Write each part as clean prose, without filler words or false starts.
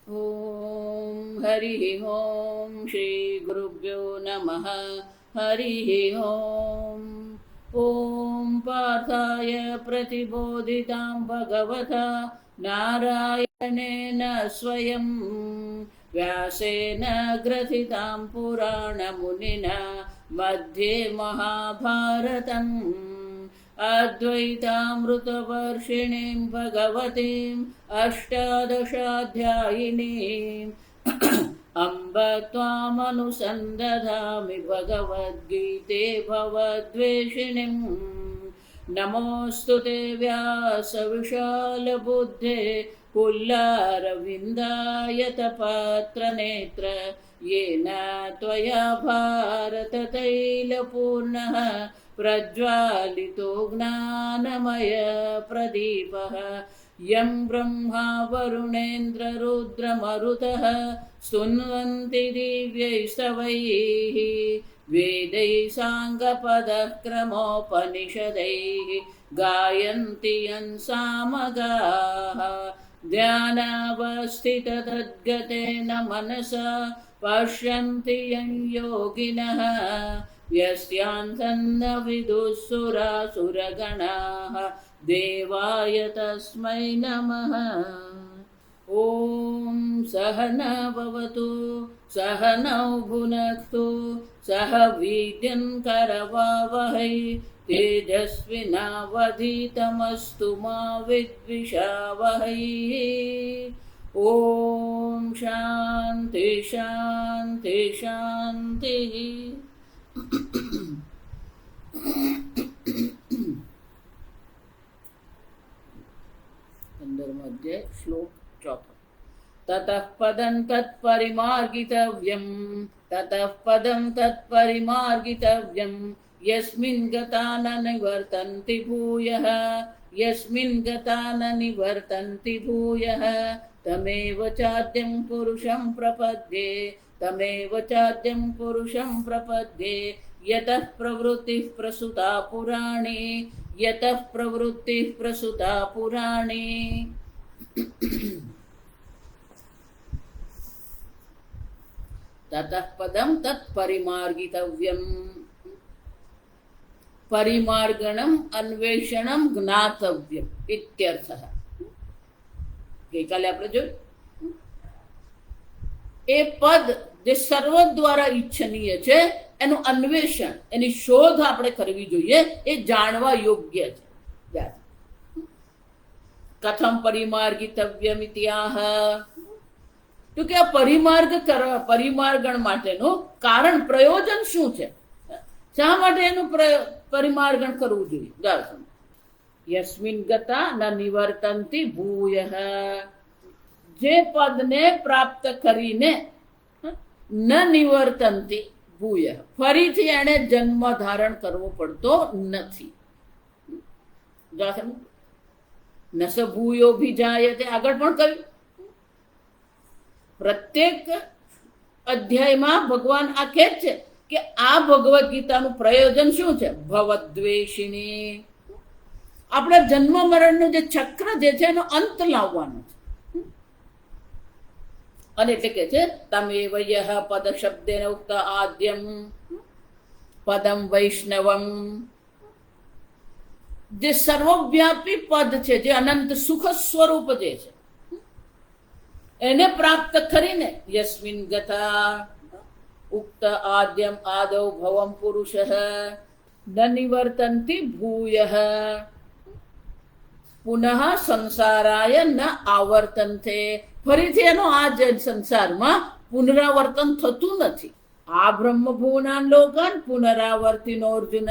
ॐ हरिः ॐ श्रीगुरुभ्यो नमः। हरिः ॐ। ॐ पार्थाय प्रतिबोधितां भगवता नारायणेन स्वयं व्यासेन ग्रथितां पुराणमुनिना मध्ये महाभारतम् अद्वैतामृतवर्षिणीं भगवतीम् अष्टादशाध्यायिनीम् अम्ब त्वामनुसन्दधामि भगवद्गीते भवद्वेषिणीम्। नमोऽस्तु ते व्यासविशालबुद्धे पुल्लारविन्दायतपात्रनेत्र येन त्वया भारततैलपूर्णः प्रज्वालितो ज्ञानमयप्रदीपः। यं ब्रह्मा वरुणेन्द्ररुद्रमरुतः स्तुन्वन्ति दिव्यैस्तवैः वेदैः साङ्गपदः क्रमोपनिषदैः गायन्ति यं सामगाः। ध्यानावस्थिततद्गतेन मनसा पश्यन्ति यं योगिनः यस्यान्तन्न विदुःसुरासुरगणाः देवाय तस्मै नमः। ॐ सहना भवतु सहनौ भुनक्तु सह वीर्यं करवावहै तेजस्विनावधीतमस्तु मा विद्विषावहै। ॐ शान्ति शान्ति शान्तिः। अध्याय श्लोक चौथा। ततः पदं तत्परिमार्गितव्यं ततः पदं तत्परिमार्गितव्यं यस्मिन् गता न निवर्तन्ति भूयः यस्मिन् गता न निवर्तन्ति भूयः तमेव चाद्यं पुरुषं प्रपद्ये तमेव चाद्यं पुरुषं प्रपद्ये यतः प्रवृत्तिः प्रसुता पुराणे यतः प्रवृत्तिः प्रसुता पुराणे। ततः पदं तत्परिमार्गितव्यम्। परिमार्गणम् अन्वेषणं ज्ञातव्यम् इत्यर्थः। ગઈકાલે આપણે જોયું એ પદ જે સર્વ દ્વારા ઈચ્છનીય છે એનું અન્વેષણ એની શોધ આપણે કરવી જોઈએ, એ જાણવા યોગ્ય છે। કથમ પરિમાર્ગિતવ્યમિત્યાહ, તો કે આ પરિમાર્ગણ માટેનું કારણ પ્રયોજન શું છે, શા માટે એનું પરિમાર્ગણ કરવું જોઈએ। યસ્મિન ગતા ન નિવર્તન્તિ ભૂયઃ, જે પદને પ્રાપ્ત કરીને ન નિવર્તન્તિ ભૂયઃ, ફરીથી એને જન્મ ધારણ કરવો પડતો નથી। નસ ભૂયો ભીજાયતે, આગળ પણ કહ્યું। પ્રત્યેક અધ્યાયમાં ભગવાન આ કહે છે કે આ ભગવદ્ ગીતાનું પ્રયોજન શું છે? ભવદ્વેષિણી, આપણા જન્મ મરણનું જે ચક્ર જે છે એનો અંત લાવવાનો છે। અને એટલે કે છે તમેવ યઃ પદ શબ્દેન ઉક્ત આદ્યમ પદમ વૈષ્ણવમ, જે સર્વવ્યાપી પદ છે, જે અનંત સુખ સ્વરૂપ જે છે, એને પ્રાપ્ત કરીને યસ્મિન ગતા ઉક્ત આદ્યમ આદૌ ભવમ પુરુષઃ ન નિવર્તન્તિ ભૂયઃ પુનઃ સંસારાય ન આવર્તન્તે, ફરીથી એનો આ જ સંસારમાં પુનરાવર્તન થતું નથી। આ બ્રહ્મભુવનાન લોકાન પુનરાવર્તિનો અર્જુન,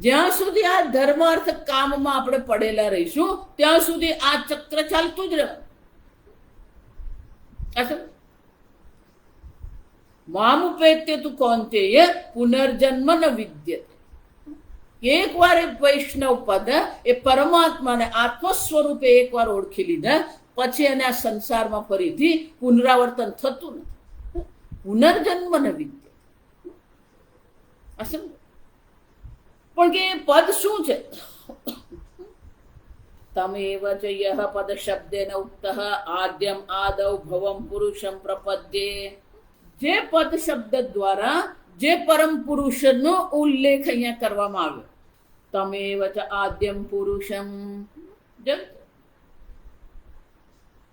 જ્યાં સુધી આ ધર્માર્થ કામમાં આપણે પડેલા રહીશું ત્યાં સુધી આ ચક્ર ચાલતું જ રહેવાનું। મામુપેત્ય તું કૌંતેય પુનર્જન્મ ન વિદ્યતે, એક વાર એ વૈષ્ણવ પદ એ પરમાત્માને આત્મ સ્વરૂપે એકવાર ઓળખી લીધા પછી એને આ સંસારમાં ફરીથી પુનરાવર્તન થતું નથી। પુનર્જન્મ ન વિદ્યતે, પણ કે એ પદ શું છે? તમેવ ચ યહ પદ શબ્દેન ઉક્તઃ આદ્યમ આદૌ ભવમ પુરુષમ પ્રપદ્યે. જે પદ શબ્દ દ્વારા જે પરમ પુરુષનો ઉલ્લેખ અહીંયા કરવામાં આવ્યો, તમેવ ચ આદ્યમ પુરુષમ,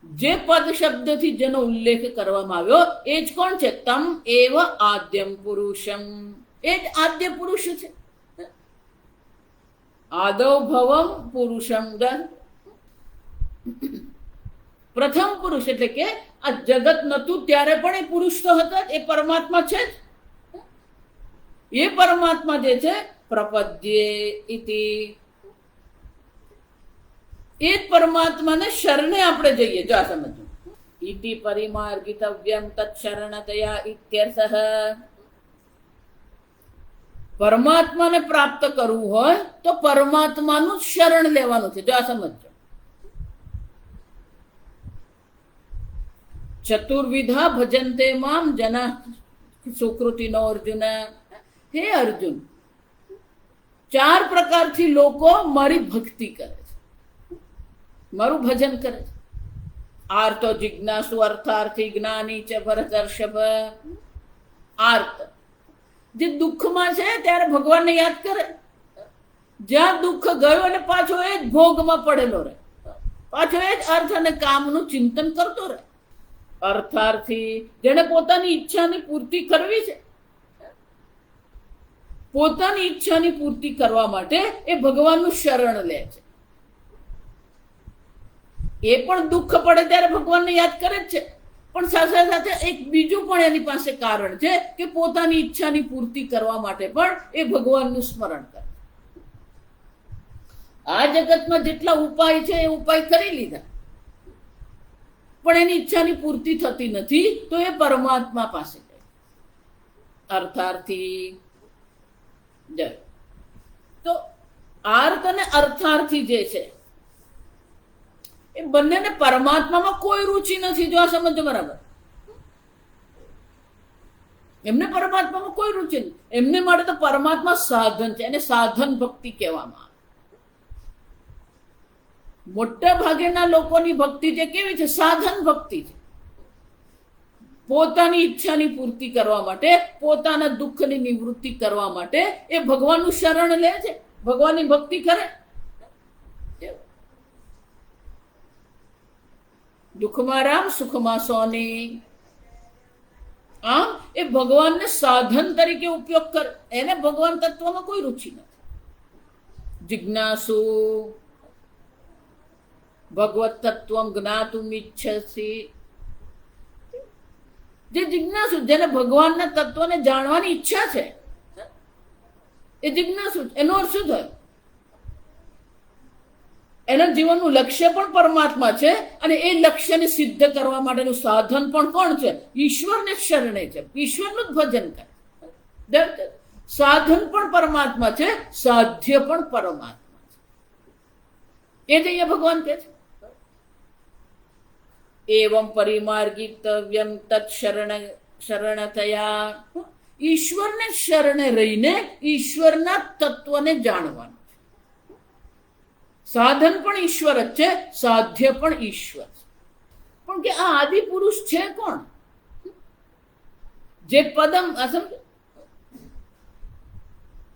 જે પદ શબ્દથી જેનો ઉલ્લેખ કરવામાં આવ્યો એ જ કોણ છે? તમ એવ આદ્યમ પુરુષમ, એ જ આદ્ય પુરુષ છે. આદૌ ભવમ પુરુષમ, પ્રથમ પુરુષ એટલે કે આ જગત નતું ત્યારે પણ એ પુરુષ તો હતા, એ પરમાત્મા છે જ. એ પરમાત્મા જે છે પ્રપદ્યે ઇતિ, એ જ પરમાત્માને શરણે આપણે જઈએ. જો આ સમજો, ઇતિ પરિમાર્ગિતવ્યમ તત્શરણતયા ઇત્યર્થઃ. પરમાત્માને પ્રાપ્ત કરવું હોય તો પરમાત્માનું જ શરણ લેવાનું છે. જો આ સમજો, ચતુર્વિધા ભજન્તે મામ જના સુકૃતિનો અર્જુન. હે અર્જુન, 4 પ્રકારથી લોકો મારી ભક્તિ કરે છે, મારું ભજન કરે છે. આર્તો જિજ્ઞાસુ અર્થાર્થી જ્ઞાની ચ ભરતર્ષભ. આર્ત જે દુઃખમાં છે ત્યારે ભગવાનને યાદ કરે, જ્યાં દુઃખ ગયું અને પાછો એ જ ભોગમાં પડેલો રહે, પાછો એ જ અર્થ અને કામનું ચિંતન કરતો રહે. અર્થાર્થી જેને પોતાની ઈચ્છાની પૂર્તિ કરવી છે, પોતાની ઈચ્છાની પૂર્તિ કરવા માટે એ ભગવાનનું શરણ લે છે. એ પણ દુઃખ પડે ત્યારે ભગવાનને યાદ કરે જ છે, પણ સાથે સાથે એક બીજું પણ એની પાસે કારણ છે કે પોતાની ઈચ્છાની પૂર્તિ કરવા માટે પણ એ ભગવાનનું સ્મરણ કરે. આ જગતમાં જેટલા ઉપાય છે એ ઉપાય કરી લીધા, પણ એની ઈચ્છાની પૂર્તિ થતી નથી, તો એ પરમાત્મા પાસે જાય. અર્થાર્થી, તો આર્ત અને અર્થાર્થી જે છે એ બંનેને પરમાત્મામાં કોઈ રુચિ નથી. જો આ સમજો બરાબર, એમને પરમાત્મામાં કોઈ રુચિ નથી. એમને માટે તો પરમાત્મા સાધન છે, એને સાધન ભક્તિ કહેવામાં આવે. મોટા ભાગેના લોકોની ભક્તિ જે કેવી છે? સાધન ભક્તિ છે. પોતાની ઈચ્છાની પૂર્તિ કરવા માટે, પોતાના દુઃખની નિવૃત્તિ કરવા માટે એ ભગવાનનું શરણ લે છે, ભગવાનની ભક્તિ કરે. દુઃખમાં રામ, સુખમાં સોની. આમ એ ભગવાનને સાધન તરીકે ઉપયોગ કરે, એને ભગવાન તત્વમાં કોઈ રુચિ નથી. જિજ્ઞાસુ ભગવત તત્વમ જ્ઞાતુમ ઈચ્છસી. જે જિજ્ઞાસુ, જેને ભગવાનના તત્વને જાણવાની ઈચ્છા છે, એ જિજ્ઞાસુ. એનો અર્થ શું થયો? એના જીવનનું લક્ષ્ય પણ પરમાત્મા છે, અને એ લક્ષ્યને સિદ્ધ કરવા માટેનું સાધન પણ કોણ છે? ઈશ્વરને શરણે છે, ઈશ્વરનું જ ભજન કરે. સાધન પણ પરમાત્મા છે, સાધ્ય પણ પરમાત્મા છે. એ જ અહીંયા ભગવાન કહે છે. એવમ પરિમાર્ગિતવ્યમ તત્શરણતયા. ઈશ્વરને શરણે રહીને ઈશ્વરના તત્વને જાણવાનું. સાધન પણ ઈશ્વર જ છે, સાધ્ય પણ ઈશ્વર છે. પણ કે આ આદિ પુરુષ છે કોણ? જે પદમ,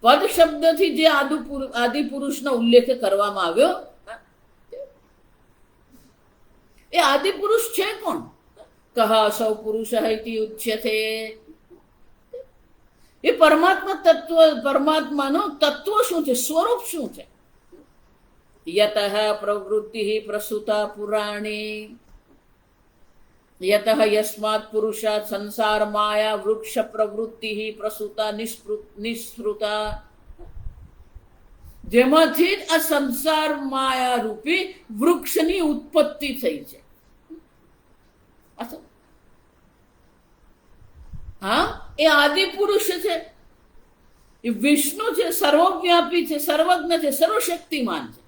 પદ શબ્દથી જે આદિ પુરુષનો ઉલ્લેખ કરવામાં આવ્યો, એ આદિ પુરુષ છે કોણ? કહા સૌ પુરુષ ઇતિ ઉચ્યતે. એ પરમાત્મા તત્વ, પરમાત્માનું તત્વ શું છે? સ્વરૂપ શું છે? યતઃ પ્રવૃત્તિ પ્રસૂતા પુરાણી. યતઃ યસ્માત પુરુષાત સંસાર માયા વૃક્ષ પ્રવૃત્તિ પ્રસૂતા નિસ્પૃતા. જેમાંથી જ આ સંસાર માયા રૂપી વૃક્ષની ઉત્પત્તિ થઈ છે. હા, એ આદિ પુરુષ છે, એ વિષ્ણુ છે, સર્વવ્યાપી છે, સર્વજ્ઞ છે, સર્વશક્તિમાન છે.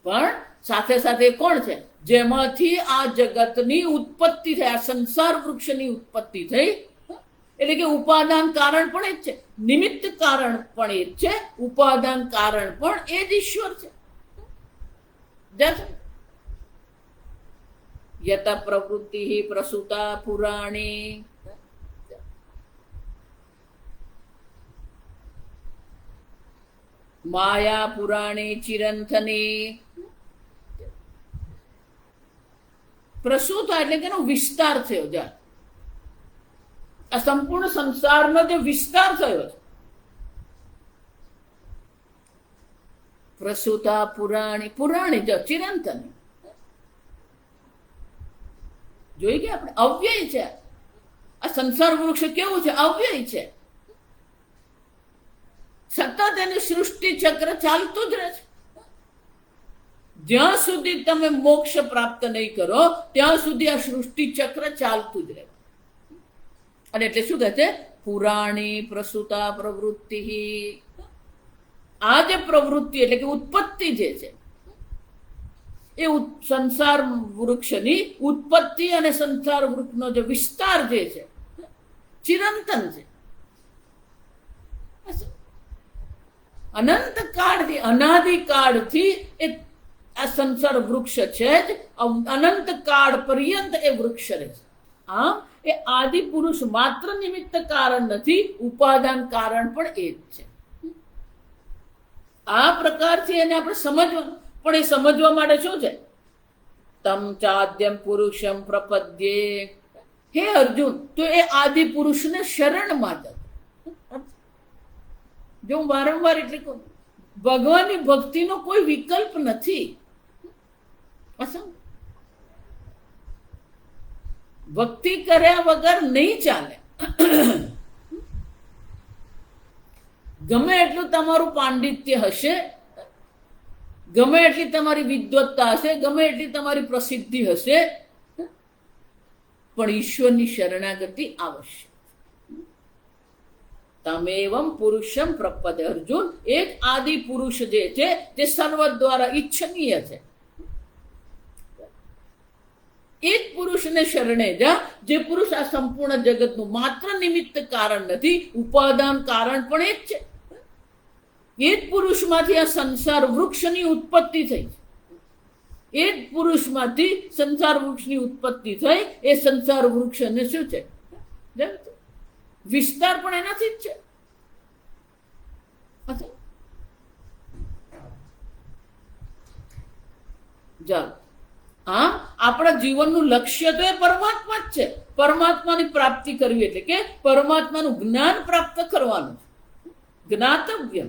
પણ સાથે સાથે કોણ છે? જેમાંથી આ જગતની ઉત્પત્તિ થઈ, આ સંસાર વૃક્ષની ઉત્પત્તિ થઈ. એટલે કે ઉપાદાન કારણ પણ એ જ છે, નિમિત્ત કારણ પણ એ જ છે, ઉપાદાન કારણ પણ એ જ ઈશ્વર છે. જશે. યત પ્રવૃત્તિ પ્રસૂતા પુરાણી, માયા પુરાણી ચિરંથની. પ્રસૂતા એટલે કે એનો વિસ્તાર થયો. જા આ સંપૂર્ણ સંસારનો જે વિસ્તાર થયો છે. પ્રસૂતા પુરાણી, પુરાણી જ ચિરંતની. જોઈ ગયા આપણે, અવ્યય છે આ સંસાર વૃક્ષ. કેવું છે? અવ્યય છે. સતત એનું સૃષ્ટિ ચક્ર ચાલતું જ રહે છે. જ્યાં સુધી તમે મોક્ષ પ્રાપ્ત નહીં કરો ત્યાં સુધી આ સૃષ્ટિ ચક્ર ચાલતું જ રહે. અને એટલે શું કહે છે? પુરાણી પ્રસૂતા પ્રવૃત્તિ. આ જે પ્રવૃત્તિ એટલે કે ઉત્પત્તિ જે છે એ સંસાર વૃક્ષની ઉત્પત્તિ અને સંસાર વૃક્ષનો જે વિસ્તાર જે છે ચિરંતન છે. અનંત કાળથી, અનાદિકાળથી એ આ સંસાર વૃક્ષ છે જ. અનંત કાળ પર્યંત એ વૃક્ષ રહે છે. આમ એ આદિ પુરુષ માત્ર નિમિત્ત કારણ નથી, ઉપાદાન કારણ પણ એ જ છે. આ પ્રકારથી એને આપણે સમજવાનું. પણ એ સમજવા માટે શું છે? તમ ચાદ્યમ પુરુષમ પ્રપદ્યે. હે અર્જુન, તો એ આદિ પુરુષને શરણમાં જ. જો હું વારંવાર એટલે કહું, ભગવાનની ભક્તિનો કોઈ વિકલ્પ નથી. ભક્તિ કર્યા વગર નહીં ચાલે. ગમે એટલું તમારું પાંડિત્ય હશે, ગમે એટલી તમારી વિદ્વત્તા હશે, ગમે એટલી તમારી પ્રસિદ્ધિ હશે, પણ ઈશ્વરની શરણાગતિ આવશ્યક. તમેવમ પુરુષમ પ્રપદે. અર્જુન, એક આદિ પુરુષ જે છે તે સર્વ દ્વારા ઈચ્છનીય છે. એક પુરુષને શરણે જા, જે પુરુષ આ સંપૂર્ણ જગતનું માત્ર નિમિત્ત કારણ નથી, ઉપાદાન કારણ પણ એ જ છે. એ જ પુરુષમાંથી આ સંસાર વૃક્ષની ઉત્પત્તિ થઈ. એ જ પુરુષમાંથી સંસાર વૃક્ષની ઉત્પત્તિ થઈ. એ સંસાર વૃક્ષને શું છે? વિસ્તાર પણ એનાથી જ છે. ચાલો, હા, આપણા જીવનનું લક્ષ્ય તો એ પરમાત્મા જ છે. પરમાત્માની પ્રાપ્તિ કરવી એટલે કે પરમાત્માનું જ્ઞાન પ્રાપ્ત કરવાનું છે. જ્ઞાતવ્ય.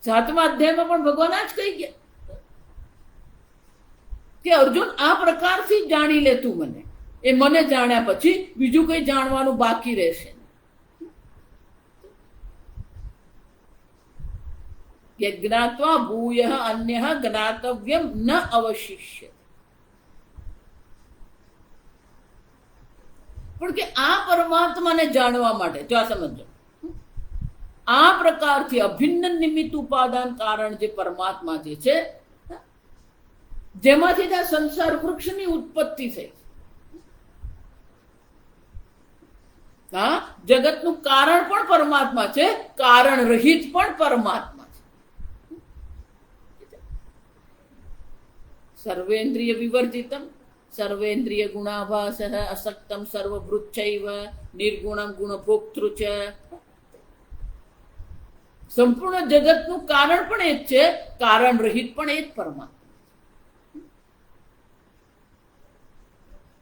7મા અધ્યાયમાં પણ ભગવાન આ જ કહી ગયા કે અર્જુન, આ પ્રકારથી જાણી લે તું મને. એ મને જાણ્યા પછી બીજું કઈ જાણવાનું બાકી રહેશે. જ્ઞાત્વા ભૂયઃ અન્યઃ જ્ઞાતવ્યમ ન અવશિષ્ય. પણ કે આ પરમાત્માને જાણવા માટે, જો આ સમજો, આ પ્રકારથી અભિન્ન નિમિત્ત ઉપાદાન કારણ જે પરમાત્મા જે છે, જેમાંથી આ સંસાર વૃક્ષની ઉત્પત્તિ થઈ. હા, જગતનું કારણ પણ પરમાત્મા છે, કારણ રહિત પણ પરમાત્મા છે. સર્વેન્દ્રિય વિવર્જિતમ સર્વેન્દ્રિય ગુણાભાસ અસક્તમ સર્વભૃચ્છૈવ નિર્ગુણમ ગુણભોક્તૃ ચ. સંપૂર્ણ જગતનું કારણ પણ એ જ છે, કારણ રહિત પણ એ જ પરમાત્મા.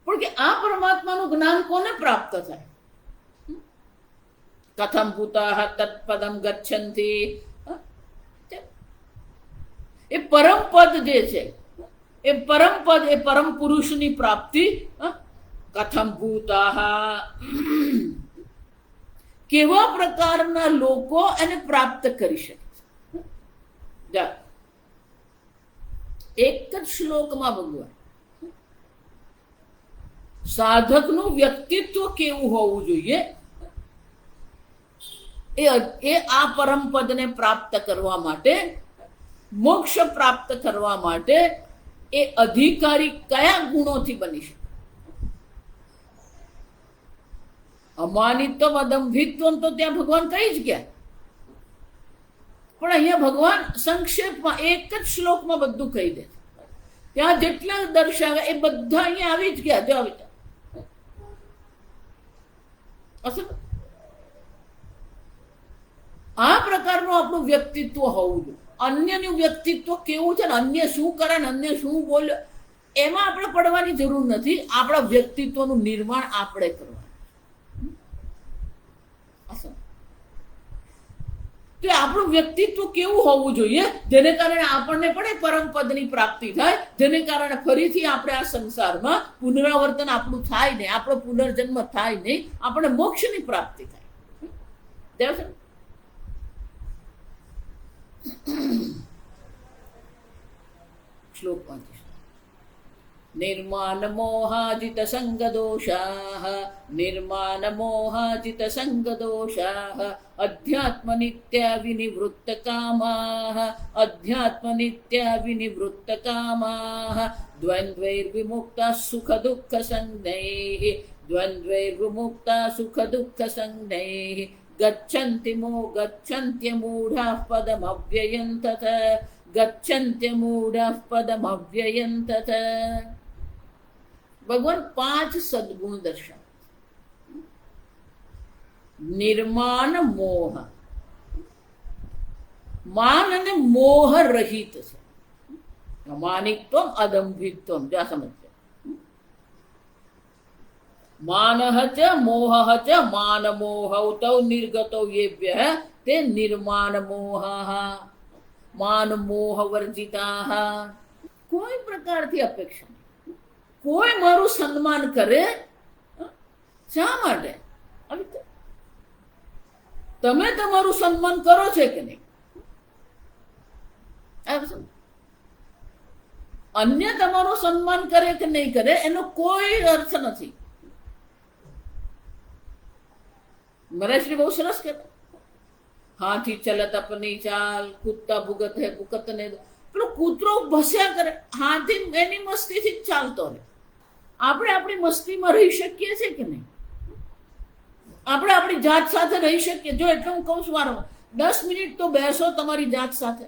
પણ કે આ પરમાત્માનું જ્ઞાન કોને પ્રાપ્ત થાય? કથમ ભૂતાઃ તત્પદમ ગચ્છન્તિ. એ પરમ પદ જે છે, એ પરમ પદ, એ પરમ પુરુષની પ્રાપ્તિ કથમ ભૂતાઃ. કેવા પ્રકારના લોકો એને પ્રાપ્ત કરી શકે? એક જ શ્લોકમાં ભગવાન સાધકનું વ્યક્તિત્વ કેવું હોવું જોઈએ એ આ પરમ પદને પ્રાપ્ત કરવા માટે, મોક્ષ પ્રાપ્ત કરવા માટે એ અધિકારી કયા ગુણોથી બની શકે? અમાનિત્વ અદંભિત્વ તો ત્યાં ભગવાન કહી જ ગયા. પણ અહીંયા ભગવાન સંક્ષેપમાં એક જ શ્લોકમાં બધું કહી દે છે. ત્યાં જેટલા દર્શાવે એ બધા અહીંયા આવી જ ગયા. જો આવી આ પ્રકારનું આપણું વ્યક્તિત્વ હોવું જોઈએ. અન્યનું વ્યક્તિત્વ કેવું છે ને અન્ય શું કરે ને અન્ય શું બોલે એમાં આપણે પડવાની જરૂર નથી. આપણા વ્યક્તિત્વનું નિર્માણ આપણે કરવાનું. તો આપણું વ્યક્તિત્વ કેવું હોવું જોઈએ જેને કારણે આપણને પણ એ પરમ પદની પ્રાપ્તિ થાય, જેને કારણે ફરીથી આપણે આ સંસારમાં પુનરાવર્તન આપણું થાય નહીં, આપણો પુનર્જન્મ થાય નહીં, આપણે મોક્ષની પ્રાપ્તિ થાય. શ્લોક 5 निर्माण मोहाजित संग दोषाः निर्माण मोहाजित संग दोषाः अध्यात्म नित्या विनिवृत्त कामाः अध्यात्म नित्या विनिवृत्त कामाः द्वन्द्वैर्विमुक्ता सुख दुःख संज्ञैः द्वन्द्वैर्विमुक्ता सुख दुःख संज्ञैः गच्छन्त्य मूढाः पदमव्ययं तथा गच्छन्त्य मूढाः पदमव्ययं तथा. भगवान 5 सद्गुण दर्शाવે. નિર્માણ મોહ, માન અને મોહ રહિત છે. માનિકત્વમ અદંભિત્વમ. જો આ સમજજો. માનઃ ચ મોહઃ ચ માન મોહૌ તૌ નિર્ગતો યેભ્યઃ તે નિર્માણ મોહઃ માન મોહ વર્જિતાઃ. કોઈ પ્રકારથી અપેક્ષા નહીં. કોઈ મારું સન્માન કરે શા માટે? તમે તમારું સન્માન કરો છે કે નહીં? અન્ય તમારું સન્માન કરે કે નહીં કરે એનો કોઈ અર્થ નથી. મહારાજશ્રી બહુ સરસ કહેતા, હાથી ચલત અપની ચાલ કૂદતા ભૂગત હે ભૂકત ને. પેલો કૂતરો ભસ્યા કરે, હાથી એની મસ્તીથી જ ચાલતો રહે. આપણે આપણી મસ્તીમાં રહી શકીએ છીએ કે નહીં? આપણે આપણી જાત સાથે રહી શકીએ? જો એટલે હું કહું છું વારંવાર 10 મિનિટ તો બેસો તમારી જાત સાથે.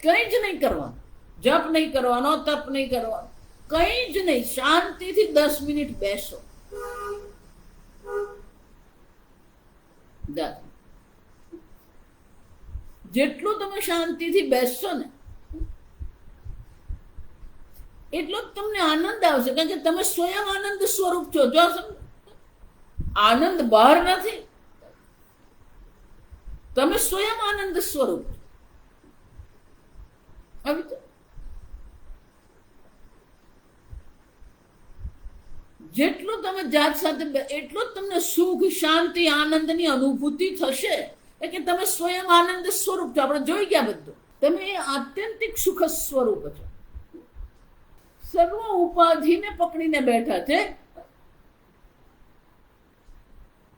કંઈ જ નહીં કરવાનું, જપ નહીં કરવાનો, તપ નહીં કરવાનો, કંઈ જ નહીં. શાંતિથી 10 મિનિટ બેસો. જેટલું તમે શાંતિથી બેસશો ને એટલો જ તમને આનંદ આવશે, કારણ કે તમે સ્વયં આનંદ સ્વરૂપ છો. જો આનંદ બહાર નથી, તમે સ્વયં આનંદ સ્વરૂપ છો. જેટલું તમે જાત સાથે એટલું જ તમને સુખ, શાંતિ, આનંદની અનુભૂતિ થશે કે તમે સ્વયં આનંદ સ્વરૂપ છો. આપણે જોઈ ગયા બધું. તમે આત્યંતિક સુખ સ્વરૂપ છો. સર્વ ઉપાધિને પકડીને બેઠા છે.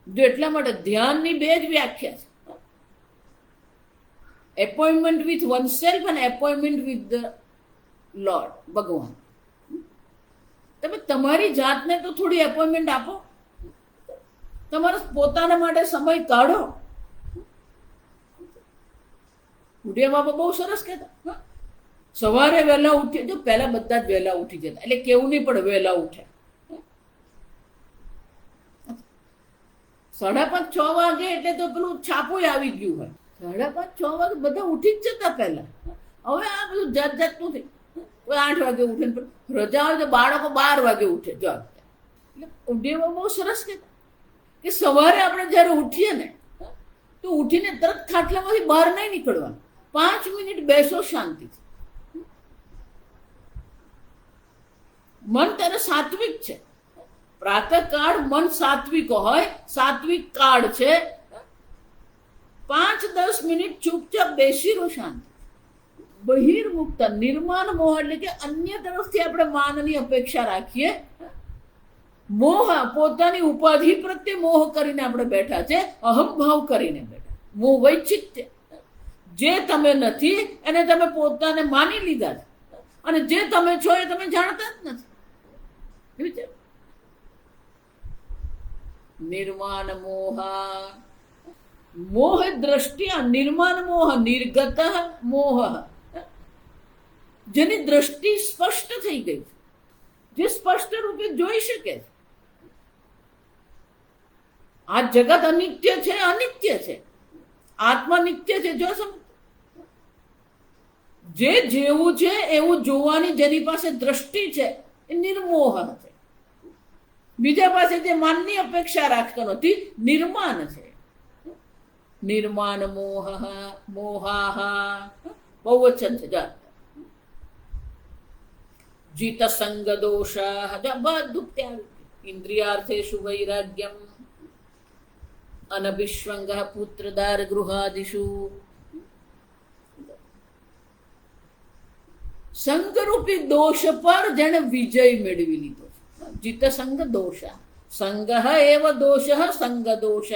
જો એટલા માટે ધ્યાનની 2 જ વ્યાખ્યા છે. એપોઇન્ટમેન્ટ વિથ વનસેલ્ફ અને એપોઇન્ટમેન્ટ વિથ ધ લોર્ડ, ભગવાન. તમે તમારી જાતને તો થોડી એપોઇન્ટમેન્ટ આપો. તમારા પોતાના માટે સમય કાઢો. ઉઠ્યા બાપા બહુ સરસ કહેતા, સવારે વહેલા ઉઠીએ. જો પહેલા બધા જ વહેલા ઉઠી જતા, એટલે કેવું નહીં પણ વહેલા ઉઠે. 5:30 6 વાગે એટલે તો પેલું છાપું આવી ગયું હોય. 5:30 6 વાગે બધા ઉઠી જ જતા પહેલા. હવે આ બધું જાત જાતનું થઈ. કોઈ 8 વાગે ઉઠે ને રજા હોય તો બાળકો 12 વાગે ઉઠે. જો એટલે ઉઠીમાં બહુ સરસ કહેતા કે સવારે આપણે જ્યારે ઉઠીએ ને તો ઉઠીને તરત ખાટલામાંથી બહાર નહીં નીકળવાનું. 5 મિનિટ બેસો શાંતિથી. મન ત્યારે સાત્વિક છે. પ્રાતઃકાળ મન સાત્વિક હોય, સાત્વિક કાળ છે. 5-10 મિનિટ ચૂપચાપ બેસી રહો શાંતિ. બહિર્મુક્ત નિર્માણ મોહ એટલે કે અન્ય તરફથી આપણે માનની અપેક્ષા રાખીએ. મોહ પોતાની ઉપાધિ પ્રત્યે મોહ કરીને આપણે બેઠા છે, અહમભાવ કરીને બેઠા. મોહ વૈચિત્ય, જે તમે નથી એને તમે પોતાને માની લીધા છે, અને જે તમે છો એ તમે જાણતા જ નથી. નિર્માણ મોહ મોહ દ્રષ્ટિ, નિર્માણ મોહ, નિર્ગત મોહ, જેની દ્રષ્ટિ સ્પષ્ટ થઈ ગઈ, જે સ્પષ્ટ રૂપે જોઈ શકે છે. આ જગત અનિત્ય છે, અનિત્ય છે. આત્મા નિત્ય છે. જો જે જેવું છે એવું જોવાની જેની પાસે દ્રષ્ટિ છે એ નિર્મોહ છે. બીજા પાસે જે માનની અપેક્ષા રાખતો નથી, નિર્માણ છે. નિર્માણ મોહ, મોહાહ, બહુવચન છે. જીત સંગ દોષા, બધું ત્યાં. ઇન્દ્રિયાર્થેષુ વૈરાગ્યમ અનભિષ્વંગ પુત્રદાર ગૃહાદિષુ. સંગરૂપી દોષ પર જેને વિજય મેળવી લીધો. જીત સંગ દોષા, સંગ એવ દોષ, સંગ દોષ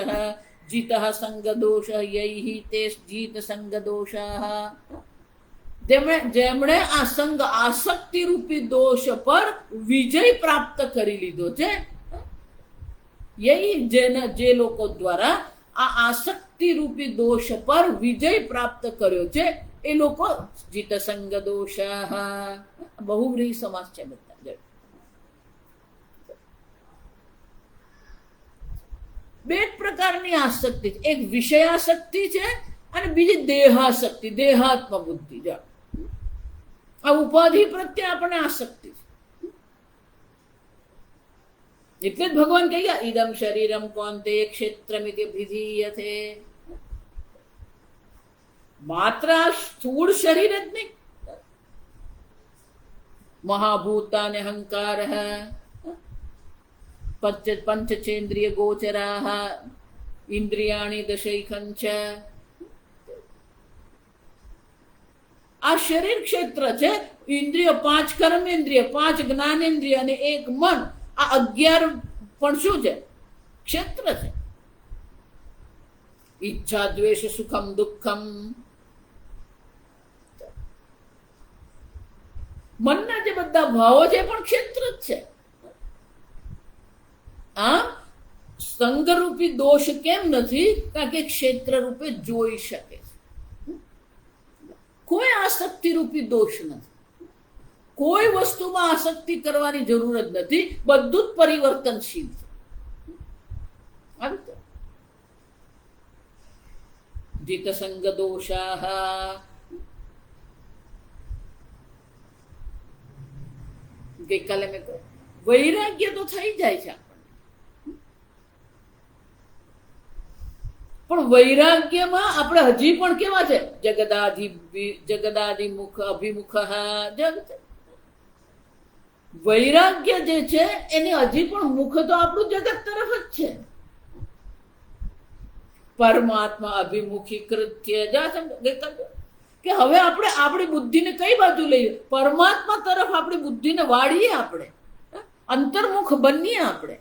જીત સંગ દોષ યૈ તે જીત સંગ દોષા. જેમણે આ સંગ આસક્તિ રૂપી દોષ પર વિજય પ્રાપ્ત કરી લીધો છે, જે લોકો દ્વારા આ આસક્તિ રૂપી દોષ પર વિજય પ્રાપ્ત કર્યો છે એ લોકો જીત સંગ દોષા. બહુવ્રીહી સમાસ છે બધા. બે પ્રકારની આસક્તિ છે. એક વિષયાસક્તિ છે અને બીજી દેહાસક્તિ, દેહાત્મ બુદ્ધિ. આ ઉપાધિ પ્રત્યે આપણે આસક્તિ છે. એટલે જ ભગવાન કહી ગયા ઇદમ શરીરમ કૌંતેય ક્ષેત્રમિતિ અભિધીયતે. માત્ર આ સ્થૂળ શરીર જ નહીં, મહાભૂતાને અહંકાર, પંચચેન્દ્રિય ગોચરાહ, ઇન્દ્રિયાણી દશૈખંચ. આ શરીર ક્ષેત્ર છે. ઇન્દ્રિય 5 કર્મેન્દ્રિય, 5 જ્ઞાનેન્દ્રિય અને 1 મન. આ 11 પણ શું છે? ક્ષેત્ર છે. ઈચ્છા, દ્વેષ, સુખમ દુઃખમ. મનના જે બધા ભાવો છે પણ ક્ષેત્ર જ છે. આ સંગરૂપી દોષ કેમ નથી? કારણ કે ક્ષેત્ર રૂપે જોઈ શકે છે. કોઈ આસક્તિ રૂપી દોષ નથી. કોઈ વસ્તુમાં આસક્તિ કરવાની જરૂર જ નથી. બધું જ પરિવર્તનશીલ છે. જીત સંગ દોષાહ. ગઈકાલે મેં કહ્યું વૈરાગ્ય તો થઈ જાય છે પણ વૈરાગ્યમાં આપણે હજી પણ કેવા છે? જગદાધિમુખ અભિમુખ. વૈરાગ્ય જે છે એને હજી પણ મુખ તો આપણું જગત તરફ જ છે. પરમાત્મા અભિમુખી કૃત્ય. કે હવે આપણે આપણી બુદ્ધિને કઈ બાજુ લઈએ? પરમાત્મા તરફ આપણી બુદ્ધિને વાળીએ. આપણે અંતર્મુખ બનીએ. આપણે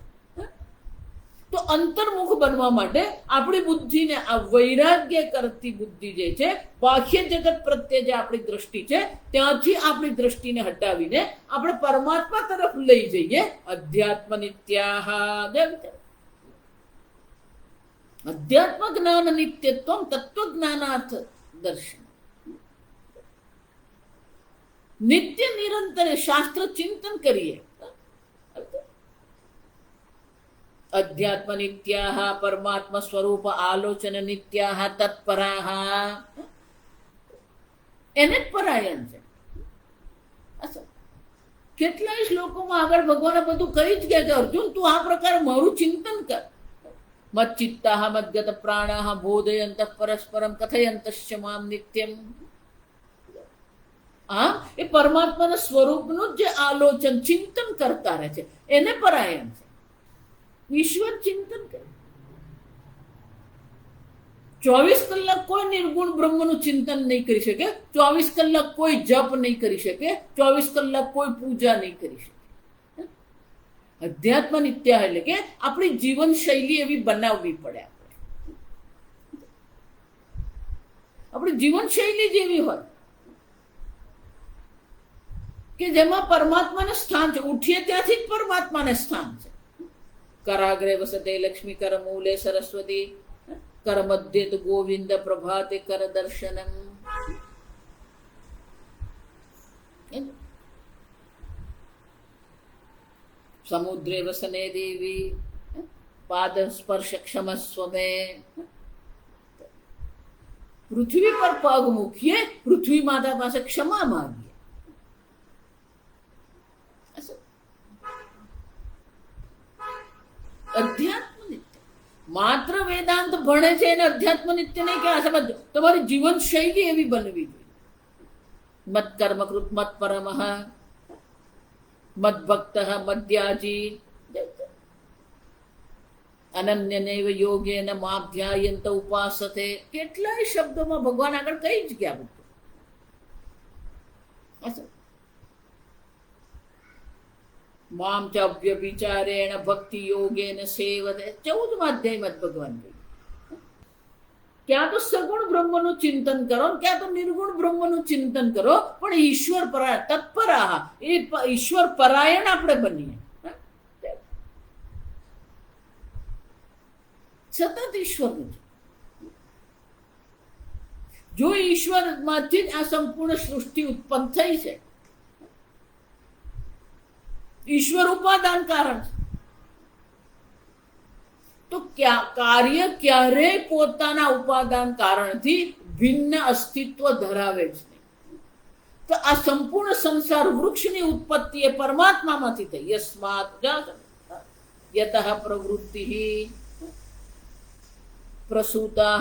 તો અંતર્મુખ બનવા માટે આપણી બુદ્ધિને આ વૈરાગ્ય કરતી બુદ્ધિ જે છે, બાહ્ય જગત પ્રત્યે જે આપણી દ્રષ્ટિ છે ત્યાંથી આપણી દ્રષ્ટિને હટાવીને આપણે પરમાત્મા તરફ લઈ જઈએ. અધ્યાત્મ નિત્યાહ. અધ્યાત્મ જ્ઞાન નિત્યત્વમ તત્વજ્ઞાનાર્થ દર્શન. નિત્ય નિરંતર શાસ્ત્ર ચિંતન કરીએ. અધ્યાત્મ નિત્યાહ, પરમાત્મા સ્વરૂપ આલોચન નિત્યાહ, તત્પરાહ. એને જ પરાયણ છે. કેટલાય શ્લોકોમાં આગળ ભગવાને બધું કહી જ ગયા કે અર્જુન તું આ પ્રકારે મારું ચિંતન કર. મચ્ચિત્તાહ મદ્ગત પ્રાણાહ બોધયંત પરસ્પરમ કથયંતશ્ચ મામ નિત્યમ. એ પરમાત્માના સ્વરૂપનું જે આલોચન ચિંતન કરતા રહે છે એને પરાયણ છે. ઈશ્વર ચિંતન કરે. 24 કલાક કોઈ નિર્ગુણ બ્રહ્મનું ચિંતન નહીં કરી શકે. 24 કલાક કોઈ જપ નહીં કરી શકે. 24 કલાક કોઈ પૂજા નહીં કરી શકે. અધ્યાત્મ નિત્ય એટલે કે આપણી જીવન શૈલી એવી બનાવવી પડે. આપણી જીવન શૈલી જેવી હોય કે જેમાં પરમાત્માને સ્થાન છે. ઉઠીએ ત્યાંથી જ પરમાત્માને સ્થાન છે. કરાગ્રે વસતે લક્ષ્મી, કર મૂલે સરસ્વતી. કર મધ્યે તો ગોવિંદ પ્રભાતે કર દર્શનમ. સમુદ્રે વસને દેવી પાદ સ્પર્શ ક્ષમસ્વ મે. પૃથ્વી પર પગ મૂકીએ, પૃથ્વી માતા પાસે ક્ષમા માંગીએ. અધ્યાત્મ નિત્ય. માત્ર વેદાંત ભણે છે એને અધ્યાત્મ નિત્ય નહીં કે સમજો. તમારી જીવન શૈલી એવી બનવી જોઈએ. મત કર્મ કૃત મત પરમઃ મત ભક્ત મધ્યાજી અનન્યનૈવ યોગેન માધ્યાયંત ઉપાસતે. કેટલાય શબ્દોમાં ભગવાન આગળ કઈ જ ગયા બધું. મામ ચ વ્યભિચારેણ ભક્તિ યોગેન સેવતે. 14મા અધ્યાયમાં ભગવાન કહ્યું ક્યાં તો સગુણ બ્રહ્મનું ચિંતન કરો, ક્યાં તો નિર્ગુણ બ્રહ્મનું ચિંતન કરો, પણ ઈશ્વર પરાયણ તત્પરાહ, એ ઈશ્વર પરાયણ આપણે બનીએ. સતત ઈશ્વરનું છે. જો ઈશ્વરમાંથી જ આ સંપૂર્ણ સૃષ્ટિ ઉત્પન્ન થઈ છે. ઈશ્વર ઉપાદાન કારણ છે. તો કાર્ય ક્યારેય પોતાના ઉપાદાન કારણથી ભિન્ન અસ્તિત્વ ધરાવે જ નહીં. તો આ સંપૂર્ણ સંસાર વૃક્ષની ઉત્પત્તિ એ પરમાત્મામાંથી થઈ. યસ્માત યતઃ પ્રવૃત્તિ પ્રસૂતા.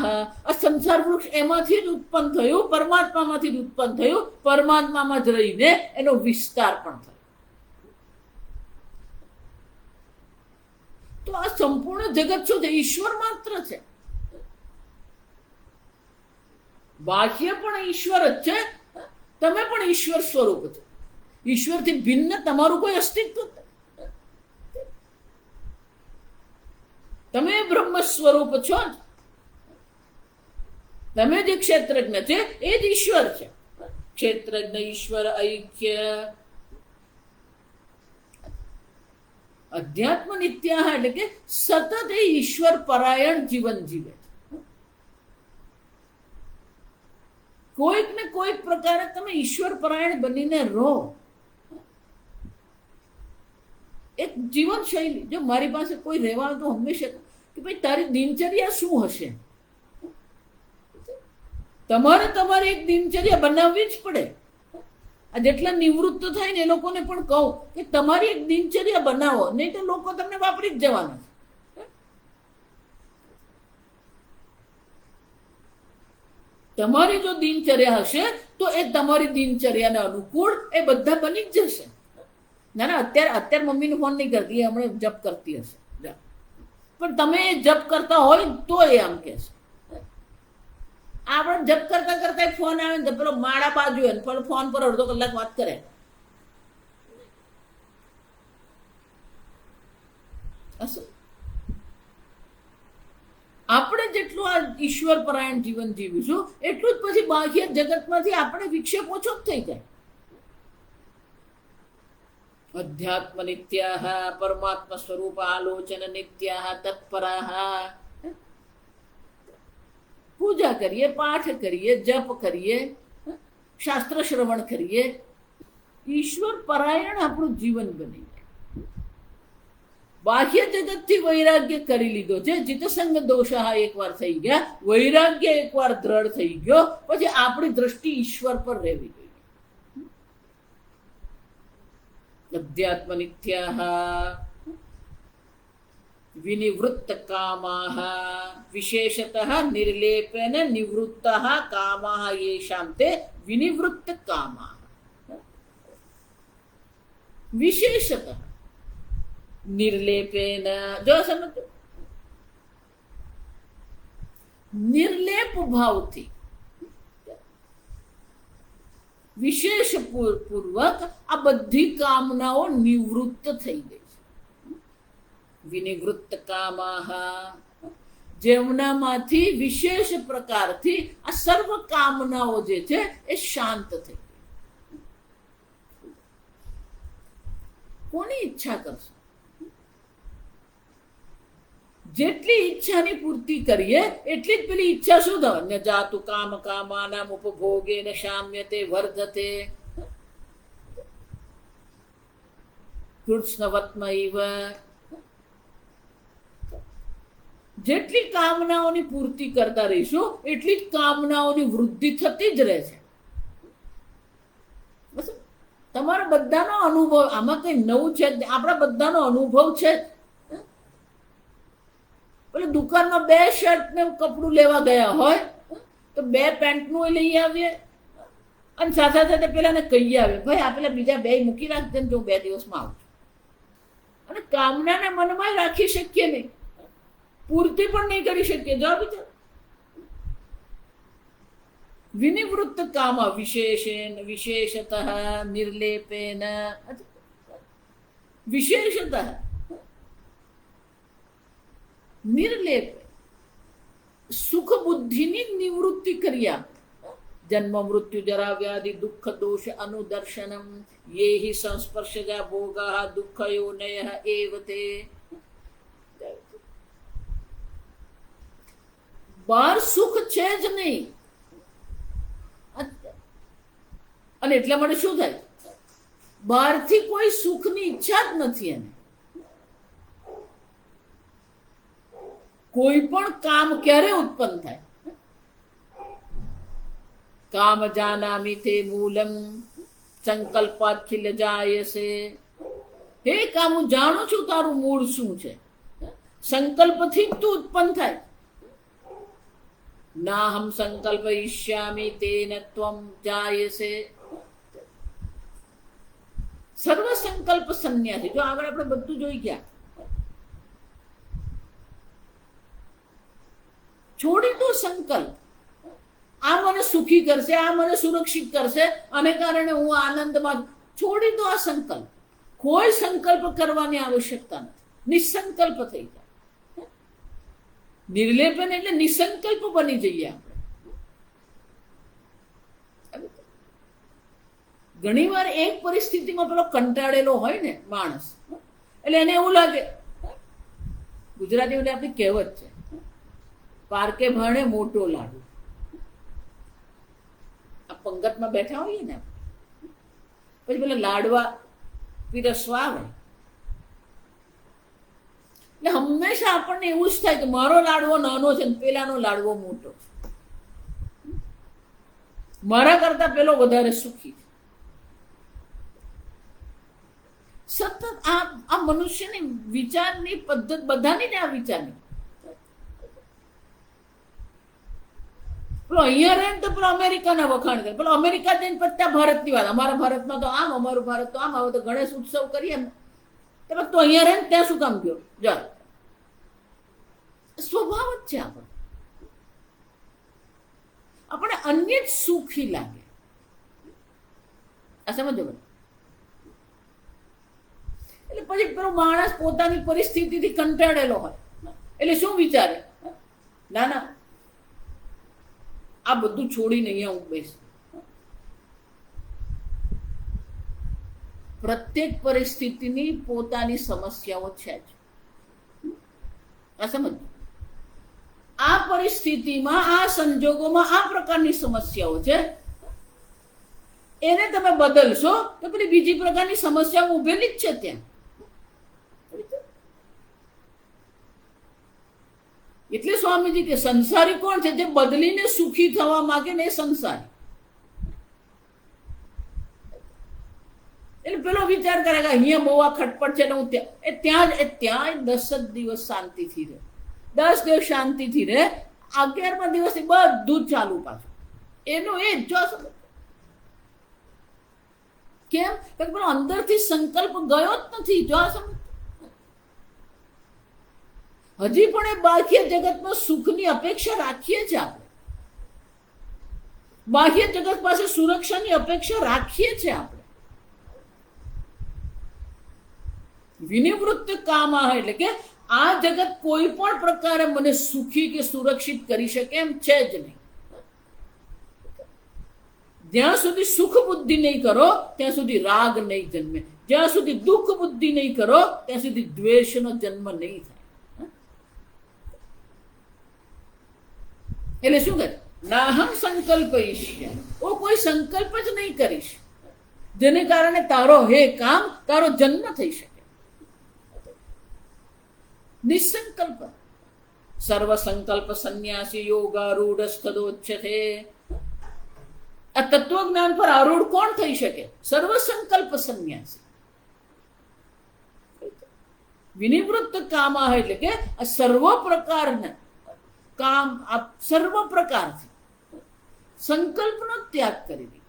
આ સંસાર વૃક્ષ એમાંથી જ ઉત્પન્ન થયું, પરમાત્મામાંથી જ ઉત્પન્ન થયું, પરમાત્મામાં જ રહીને એનો વિસ્તાર પણ થયો. તો આ સંપૂર્ણ જગત શું છે? ઈશ્વર માત્ર છે. બાહ્ય પણ ઈશ્વર જ છે, તમે પણ ઈશ્વર સ્વરૂપ છો. ઈશ્વરથી ભિન્ન તમારું કોઈ અસ્તિત્વ નથી. તમે બ્રહ્મ સ્વરૂપ છો. તમે જે ક્ષેત્રજ્ઞ છે એ જ ઈશ્વર છે. ક્ષેત્રજ્ઞ ઈશ્વર ઐક્ય. અધ્યાત્મ નિત્યાહ એટલે કે સતત એ ઈશ્વર પરાયણ જીવન જીવે છે. કોઈક ને કોઈક પ્રકારે તમે ઈશ્વર પરાયણ બનીને રહો. એક જીવન શૈલી. જો મારી પાસે કોઈ રહેવા તો હંમેશા કે ભાઈ તારી દિનચર્યા શું હશે? તમારે તમારી એક દિનચર્યા બનાવવી જ પડે. આ જેટલા નિવૃત્ત થાય ને એ લોકોને પણ કહું કે તમારી એક દિનચર્યા બનાવો, નહીં તો લોકો તમને વાપરી જ જવાના છે. તમારી જો દિનચર્યા હશે તો એ તમારી દિનચર્યાને અનુકૂળ એ બધા બની જ જશે. ના ના, અત્યારે મમ્મીને ફોન નહીં કરતી, એ હમણાં જપ કરતી હશે. પણ તમે જપ કરતા હોય તો એ આમ કહેશે. આપણે જપ કરતા કરતા ફોન આવે ને પેલો માળા બાજુ ફોન પર અડધો કલાક વાત કરે. આપણે જેટલું આ ઈશ્વર પરાયણ જીવન જીવીશું એટલું જ પછી બાહ્ય જગતમાંથી આપણે વિક્ષેપ ઓછો જ થઈ જાય. અધ્યાત્મ નિત્યાહ પરમાત્મા સ્વરૂપ આલોચન નિત્યાહ તત્પરાહ. પૂજા કરીએ, પાઠ કરીએ, જપ કરીએ, શાસ્ત્ર શ્રવણ કરીએ, ઈશ્વર પરાયણ આપણું જીવન બની જાય. બાહ્ય જગતથી વૈરાગ્ય કરી લીધો છે. ચિત્તસંગ દોષા એકવાર થઈ ગયા, વૈરાગ્ય એકવાર દ્રઢ થઈ ગયો, પછી આપણી દ્રષ્ટિ ઈશ્વર પર રહેવી જોઈએ. અધ્યાત્મ નિત્યાહ વિનિવૃત્ત કામાહ વિશેષતઃ નિર્લેપેન નિવૃત્તઃ કામાહ યેષાં તે વિનિવૃત્ત કામાહ. વિશેષતઃ નિર્લેપેન. જો સમજો, નિર્લેપ ભાવથી વિશેષ પૂર્વક આ બધી કામનાઓ નિવૃત્ત થઈ ગઈ. વિનિવૃત્ત કામાહ, જેમનામાંથી વિશેષ પ્રકારથી આ સર્વ કામનાઓ જે છે એ શાંત થઈ ગઈ. કોની ઈચ્છા કરશો? જેટલી ઈચ્છાની પૂર્તિ કરીએ એટલી જ પેલી ઈચ્છા શું થાય, ને જાતું કામ કામાનામ ઉપભોગે ને શામ્યતે વર્ધતે કૃષ્ણવત્મૈવ. જેટલી કામનાઓની પૂર્તિ કરતા રહીશું એટલી જ કામનાઓની વૃદ્ધિ થતી જ રહે છે. બસ તમારા બધાનો અનુભવ, આમાં કઈ નવું છે, આપણા બધાનો અનુભવ છે. પેલે દુકાનમાં 2 શર્ટ ને કપડું લેવા ગયા હોય તો 2 પેન્ટનું લઈ આવીએ અને સાથે સાથે પેલાને કહી આવે, ભાઈ આ પેલા બીજા 2 મૂકી રાખજે ને, જો 2 દિવસમાં આવું. અને કામનાને મનમાં રાખી શકીએ નહીં, પૂર્તિ પણ નહીં કરી શકીએ. જો વિચાર, વિનિવૃત્ત કામ વિશેષેન વિશેષતઃ નિર્લેપેન, વિશેષતઃ નિર્લેપ સુખ બુદ્ધિની નિવૃત્તિ કર્યા. જન્મ મૃત્યુ જરા વ્યાધિ દુઃખ દોષ અનુદર્શનમ યે હિ સંસ્પર્શજા ભોગા દુઃખયોનય એવ તે. બહાર સુખ છે જ નહીં, અને એટલા માટે શું થાય, બહારથી કોઈ સુખની ઈચ્છા જ નથી. એને કોઈ પણ કામ ક્યારે ઉત્પન્ન થાય, કામ જાનામિ તે મૂલમ સંકલ્પાખિલ જાયસે. હે કામ, હું જાણું છું તારું મૂળ શું છે, સંકલ્પથી જ તું ઉત્પન્ન થાય. ના હમ સંકલ્પયિષ્યામિ તેન ત્વમ જાયસે. સર્વ સંકલ્પ સંન્યાસી. જો આગળ આપણે બધું જોઈ ગયા, છોડી દો સંકલ્પ. આ મને સુખી કરશે, આ મને સુરક્ષિત કરશે, આને કારણે હું આનંદમાં. છોડી દો આ સંકલ્પ. કોઈ સંકલ્પ કરવાની આવશ્યકતા નથી, નિસંકલ્પ થઈ જાય. નિર્લેપન એટલે નિસંકલ્પ બની જઈએ આપણે. ઘણી વાર એક પરિસ્થિતિમાં પેલો કંટાળેલો હોય ને માણસ, એટલે એને એવું લાગે, ગુજરાતીમાં આપણી કહેવત છે, પારકે ભાણે મોટો લાડુ. આ પંગતમાં બેઠા હોઈએ ને, પછી પેલા લાડવા પીરસવા આવે, એટલે હંમેશા આપણને એવું જ થાય કે મારો લાડવો નાનો છે ને પેલાનો લાડવો મોટો છે, મારા કરતા પેલો વધારે સુખી છે. સતત આ મનુષ્યની વિચારની પદ્ધતિ, બધાની ને આ વિચારની. પેલો અહીંયા રહે તો પેલો અમેરિકાના વખાણ કરે, પેલો અમેરિકા જઈને પત્તા ભારતની વાત, અમારા ભારતમાં તો આમ, અમારું ભારત તો આમ. હવે તો ગણેશ ઉત્સવ કરીએ ને, તો અહીંયા રહે ને ત્યાં શું કામ ગયો? જા, સ્વભાવ જ છે આપણો. આપણે અન્ય જ સુખી લાગે. આ સમજો. એટલે પછી પેલો માણસ પોતાની પરિસ્થિતિથી કંટાળેલો હોય, એટલે શું વિચારે, ના ના આ બધું છોડીને અહીંયા હું બેસ. પ્રત્યેક પરિસ્થિતિની પોતાની સમસ્યાઓ છે જ. આ સમજ. આ પરિસ્થિતિમાં, આ સંજોગોમાં આ પ્રકારની સમસ્યાઓ છે, એને તમે બદલશો તો પેલી બીજી પ્રકારની સમસ્યાઓ ઉભેલી જ છે ત્યાં. એટલે સ્વામીજી કે સંસારી કોણ છે? જે બદલીને સુખી થવા માંગે ને એ સંસારી. એટલે પેલો વિચાર કરે કે અહીંયા બહુ આ ખટપટ છે ને હું ત્યાં 10 જ દિવસ શાંતિથી રહે, 10 દિવસ શાંતિથી રહે, 11મા દિવસથી બધું જ ચાલુ પાછું એનું એ જ. જો કેમ? પેલો અંદરથી સંકલ્પ ગયો જ નથી. જો હજી પણ એ બાહ્ય જગતમાં સુખની અપેક્ષા રાખીએ છીએ આપણે, બાહ્ય જગત પાસે સુરક્ષાની અપેક્ષા રાખીએ છીએ આપણે. વિનિવૃત્ત કામ એટલે કે આ જગત કોઈ પણ પ્રકારે મને સુખી કે સુરક્ષિત કરી શકે એમ છે જ નહીં. જ્યાં સુધી સુખ બુદ્ધિ નહીં કરો ત્યાં સુધી રાગ નહીં જન્મે, જ્યાં સુધી દુઃખ બુદ્ધિ નહીં કરો ત્યાં સુધી દ્વેષનો જન્મ નહીં થાય. એટલે શું કહે, નાહમ સંકલ્પયિષ્ય, હું કોઈ સંકલ્પ જ નહીં કરીશ જેને કારણે તારો હે કામ, તારો જન્મ થઈ શકે. નિસંકલ્પ. સર્વ સંકલ્પ સંન્યાસી યોગારૂઢ સ્થદોચ્યતે. આ તત્વજ્ઞાન પર આરૂઢ કોણ થઈ શકે? સર્વ સંકલ્પ સંન્યાસી. વિનિવૃત્ત કામા એટલે કે આ સર્વ પ્રકારના કામ, આ સર્વ પ્રકારથી સંકલ્પનો ત્યાગ કરી દે.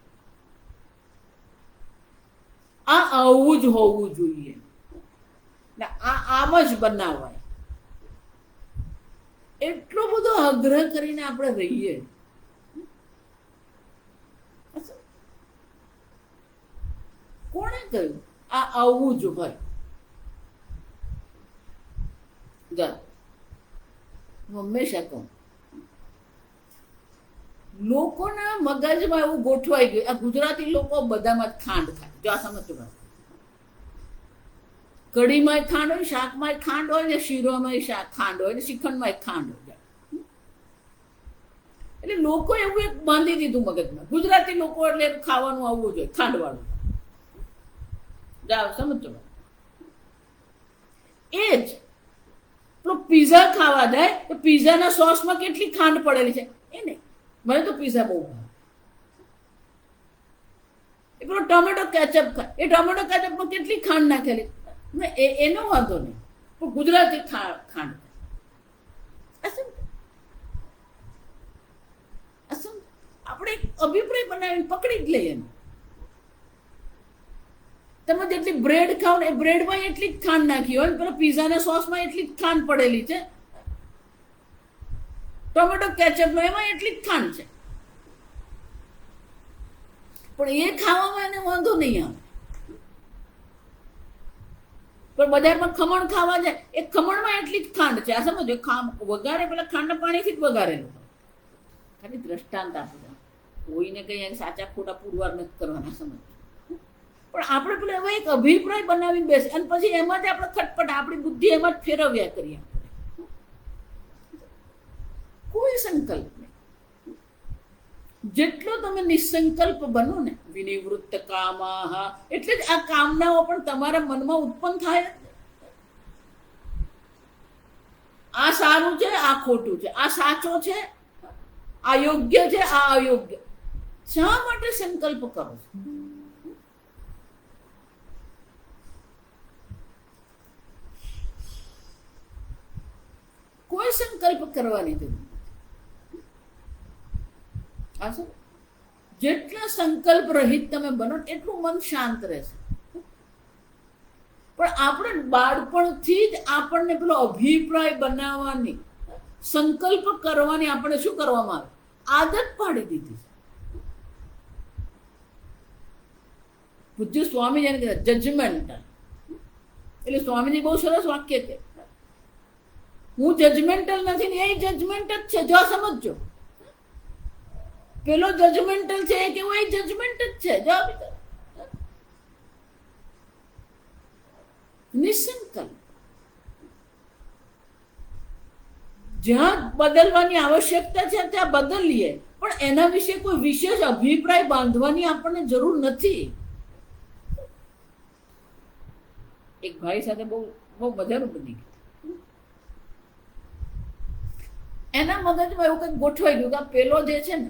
આ આવું જ હોવું જોઈએ, આમ જ બનાવાય. એટલો બધો આગ્રહ કરીને આપણે રહીએ. કોણે કહ્યું આ આવું જ હોય? હંમેશા કહું, લોકોના મગજમાં એવું ગોઠવાઈ ગયું, આ ગુજરાતી લોકો બધામાં ખાંડ ખાય. જો આ સમજવું, કઢીમાં ખાંડ હોય, શાકમાં ખાંડ હોય, ને શીરોમાં ખાંડ હોય, ને શ્રીખંડમાં ખાંડ હોય. એટલે લોકો એવું એક બાંધી દીધું મગજમાં, ગુજરાતી લોકો એટલે ખાવાનું આવવું જોઈએ ખાંડ વાળું. જાઓ સમજો. એ જ પીઝા ખાવા જાય તો પીઝાના સોસમાં કેટલી ખાંડ પડેલી છે એ નહીં. મને તો પીઝા બહુ ભાવે. એ પેલો ટોમેટો કેચઅપ ખાય, એ ટોમેટો કેચઅપમાં કેટલી ખાંડ નાખેલી, એનો વાંધો નહીં, પણ ગુજરાતી ખાંડ. આપણે અભિપ્રાય બનાવીને પકડી જ લઈએ. તમે જેટલી બ્રેડ ખાવ ને એ બ્રેડમાં એટલી જ ખાંડ નાખી હોય, પેલા પીઝાના સોસમાં એટલી જ ખાંડ પડેલી છે, ટોમેટો કેચઅપમાં એમાં એટલી જ ખાંડ છે, પણ એ ખાવામાં એને વાંધો નહીં આવે. પણ બજારમાં ખમણ ખાવા જાય, એ ખમણમાં એટલી જ ખાંડ છે. આ સમજો, વઘારે પેલા ખાંડના પાણીથી જ વઘારેલું. ખાલી દ્રષ્ટાંત આપું, કોઈને કઈ સાચા ખોટા પુરવાર નથી કરવાના, સમજ. પણ આપણે પેલા એવો એક અભિપ્રાય બનાવીને બેસે અને પછી એમાં જ આપણે ખટપટ આપણી બુદ્ધિ એમાં જ ફેરવ્યા કરીએ. કોઈ સંકલ્પ નહીં. જેટલો તમે નિસંકલ્પ બનો ને, વિનિવૃત્ત કામાહ, એટલે જ આ કામનાઓ પણ તમારા મનમાં ઉત્પન્ન થાય. આ સારું છે, આ ખોટું છે, આ સાચો છે, આ યોગ્ય છે, આ અયોગ્ય. શા માટે સંકલ્પ કરો છો? કોઈ સંકલ્પ કરવાની જરૂર. જેટલા સંકલ્પ રહિત તમે બનો એટલું મન શાંત રહેશે. પણ આપણે બાળપણથી જ આપણને પેલો અભિપ્રાય બનાવવાની, સંકલ્પ કરવાની આપણે શું કરવામાં આવે? આદત પાડી દીધી. પૂજ્ય સ્વામી જેને કહેવાય જજમેન્ટલ. એટલે સ્વામીજી બહુ સરસ વાક્ય છે, હું જજમેન્ટલ નથી ને એ જજમેન્ટ જ છે. જો સમજો, પેલો જજમેન્ટલ છે કે હું એ જજમેન્ટ જ છે. જવાબ નિસંકલ્પ. જ્યાં બદલવાની આવશ્યકતા છે ત્યાં બદલીએ, પણ એના વિશે કોઈ વિશેષ અભિપ્રાય બાંધવાની આપણને જરૂર નથી. એક ભાઈ સાથે બહુ મજાનું બની ગયું. એના મગજમાં એવું કંઈક ગોઠવાઈ ગયું કે પેલો જે છે ને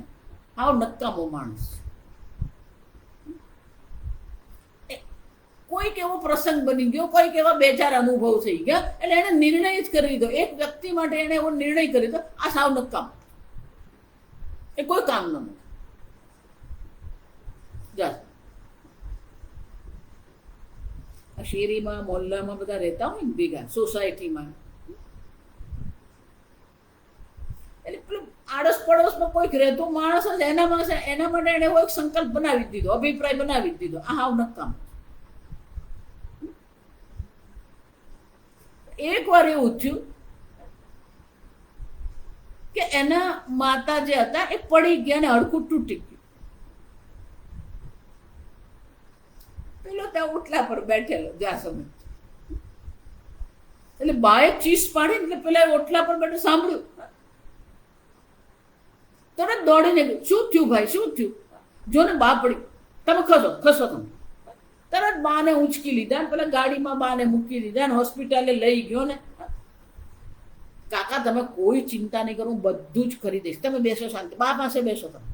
આવો નકામો માણસ. કોઈક એવો પ્રસંગ બની ગયો, કોઈક એવા બે ચાર અનુભવ થઈ ગયા, એટલે એને નિર્ણય જ કરી દીધો. એક વ્યક્તિ માટે એને એવો નિર્ણય કરી દીધો, આ સાવ નકામ, એ કોઈ કામનો નથી. શેરીમાં મોહલ્લામાં બધા રહેતા હોય ને ભેગા, સોસાયટીમાં, એટલે પેલું આડોશ પડોશમાં કોઈક રહેતું માણસ હશે, એના માટે એને એવો એક સંકલ્પ બનાવી દીધો, અભિપ્રાય બનાવી દીધો, આ હાવ નકામ. એક વાર એવું થયું કે એના માતા જે હતા એ પડી ગયા ને હડકું તૂટી ગયું. પેલો ત્યાં ઓટલા પર બેઠેલો, જ્યાં સમજ, એટલે બાએ ચીસ પાડી એટલે પેલા ઓટલા પર બેઠો સાંભળ્યું, તરત દોડીને ગયું, શું થયું ભાઈ, શું થયું? જો ને બા પડી, તમે ખસો તમે. તરત બાને ઉંચકી લીધા ને પેલા ગાડીમાં બાને મૂકી દીધા ને હોસ્પિટલે લઈ ગયો ને. કાકા તમે કોઈ ચિંતા નહીં કરો, હું બધું જ કરી દઈશ, તમે બેસો શાંતિ, બા પાસે બેસો તમે.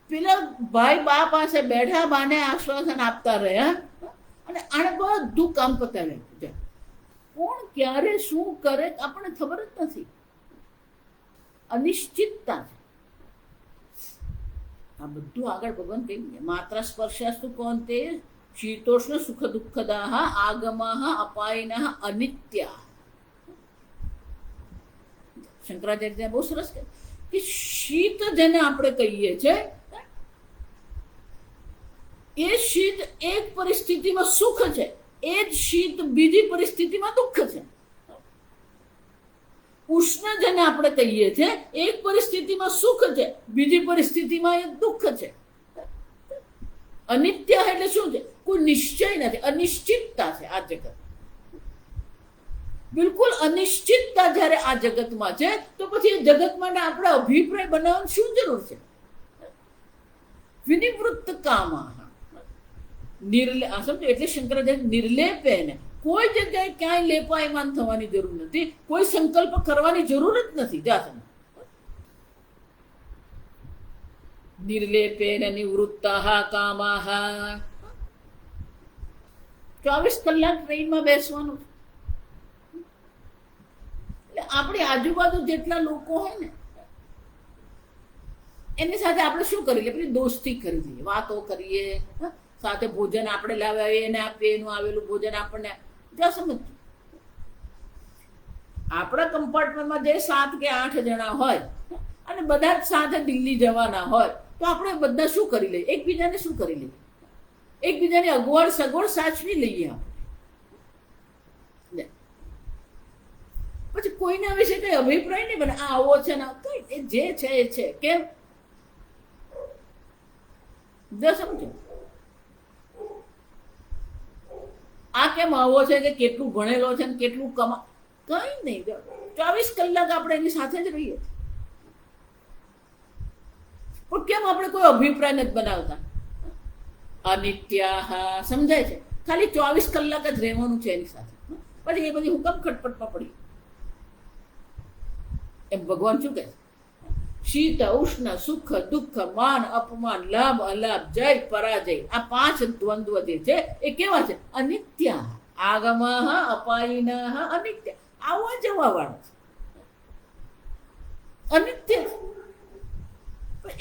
પેલા ભાઈ બા પાસે બેઠા, બાને આશ્વાસન આપતા રહ્યા અને આને બધું કામ પતાવ્યું. કોણ ક્યારે શું કરે આપણને ખબર જ નથી. અનિશ્ચિતતા છે આ બધું. આગળ ભગવાન કહી દે, માત્ર સ્પર્શાસ્તુ કોન્તે શીતોષ્ણ સુખ દુઃખદાહ આગમાહ અપાયિનઃ અનિત્યા. શંકરાચાર્ય બહુ સરસ કહે કે શીત જેને આપણે કહીએ છીએ, એ શીત એક પરિસ્થિતિમાં સુખ છે, એ જ શીત બીજી પરિસ્થિતિમાં દુઃખ છે. ઉષ્ણ જેને આપણે કહીએ છીએ, એક પરિસ્થિતિમાં સુખ છે, બીજી પરિસ્થિતિમાં એ દુઃખ છે. અનિત્ય એટલે શું છે? કોઈ નિશ્ચય નથી, અનિશ્ચિતતા છે આ જગત. બિલકુલ અનિશ્ચિતતા જ્યારે આ જગતમાં છે, તો પછી એ જગત માટે આપણે અભિપ્રાય બનાવવાની શું જરૂર છે? વિનિવૃત્ત કામા સમજો એટલે શંકરાચાર્ય નિર્લેપેન, કોઈ જગ્યાએ ક્યાંય લેપાયમાન થવાની જરૂર નથી, કોઈ સંકલ્પ કરવાની જરૂર જ નથી. જ્યાં નિર્લેપેન નિવૃત્તાહ કામાહ. 24 કલાક ટ્રેનમાં બેસવાનું. એટલે આપણી આજુબાજુ જેટલા લોકો હોય ને એની સાથે આપણે શું કરી લઈએ? પેલી દોસ્તી કરી લઈએ, વાતો કરીએ, સાથે ભોજન આપણે લાવ્યા એને આપીએ, એનું આવેલું ભોજન આપણને. જ્યાં સમજ આપણા કમ્પાર્ટમેન્ટમાં જે 7 કે 8 જણા હોય અને બધા જ સાથે દિલ્હી જવાના હોય, તો આપણે બધા શું કરી લઈએ? એકબીજાને શું કરી લઈએ? એકબીજાની અગવડ સગવડ સાચવી લઈએ આપણે. પછી કોઈના વિશે કઈ અભિપ્રાય નહીં બને, આ આવો છે ને કઈ, જે છે એ છે. કેમ? સમજો આ કેમ આવો છે, કે કેટલું ભણેલો છે ને કેટલું કમા, કઈ નહીં. 24 કલાક આપણે એની સાથે જ રહીએ. પણ કેમ આપણે કોઈ અભિપ્રાય નથી બનાવતા? અનિત્યાહ સમજાય છે? ખાલી 24 કલાક જ રહેવાનું છે એની સાથે, પછી એ બધી હુકમ ખટપટમાં પડી. એમ ભગવાન શું કહે? શીત ઉષ્ણ સુખ દુઃખ માન અપમાન લાભ અલાભ જય પરાજય, આ 5 દ્વંદ્વ જે છે એ કેવા છે? અનિત્ય. આગમઃ અપાયિનઃ અનિત્ય. આવવા જવા વાળા છે, અનિત્ય.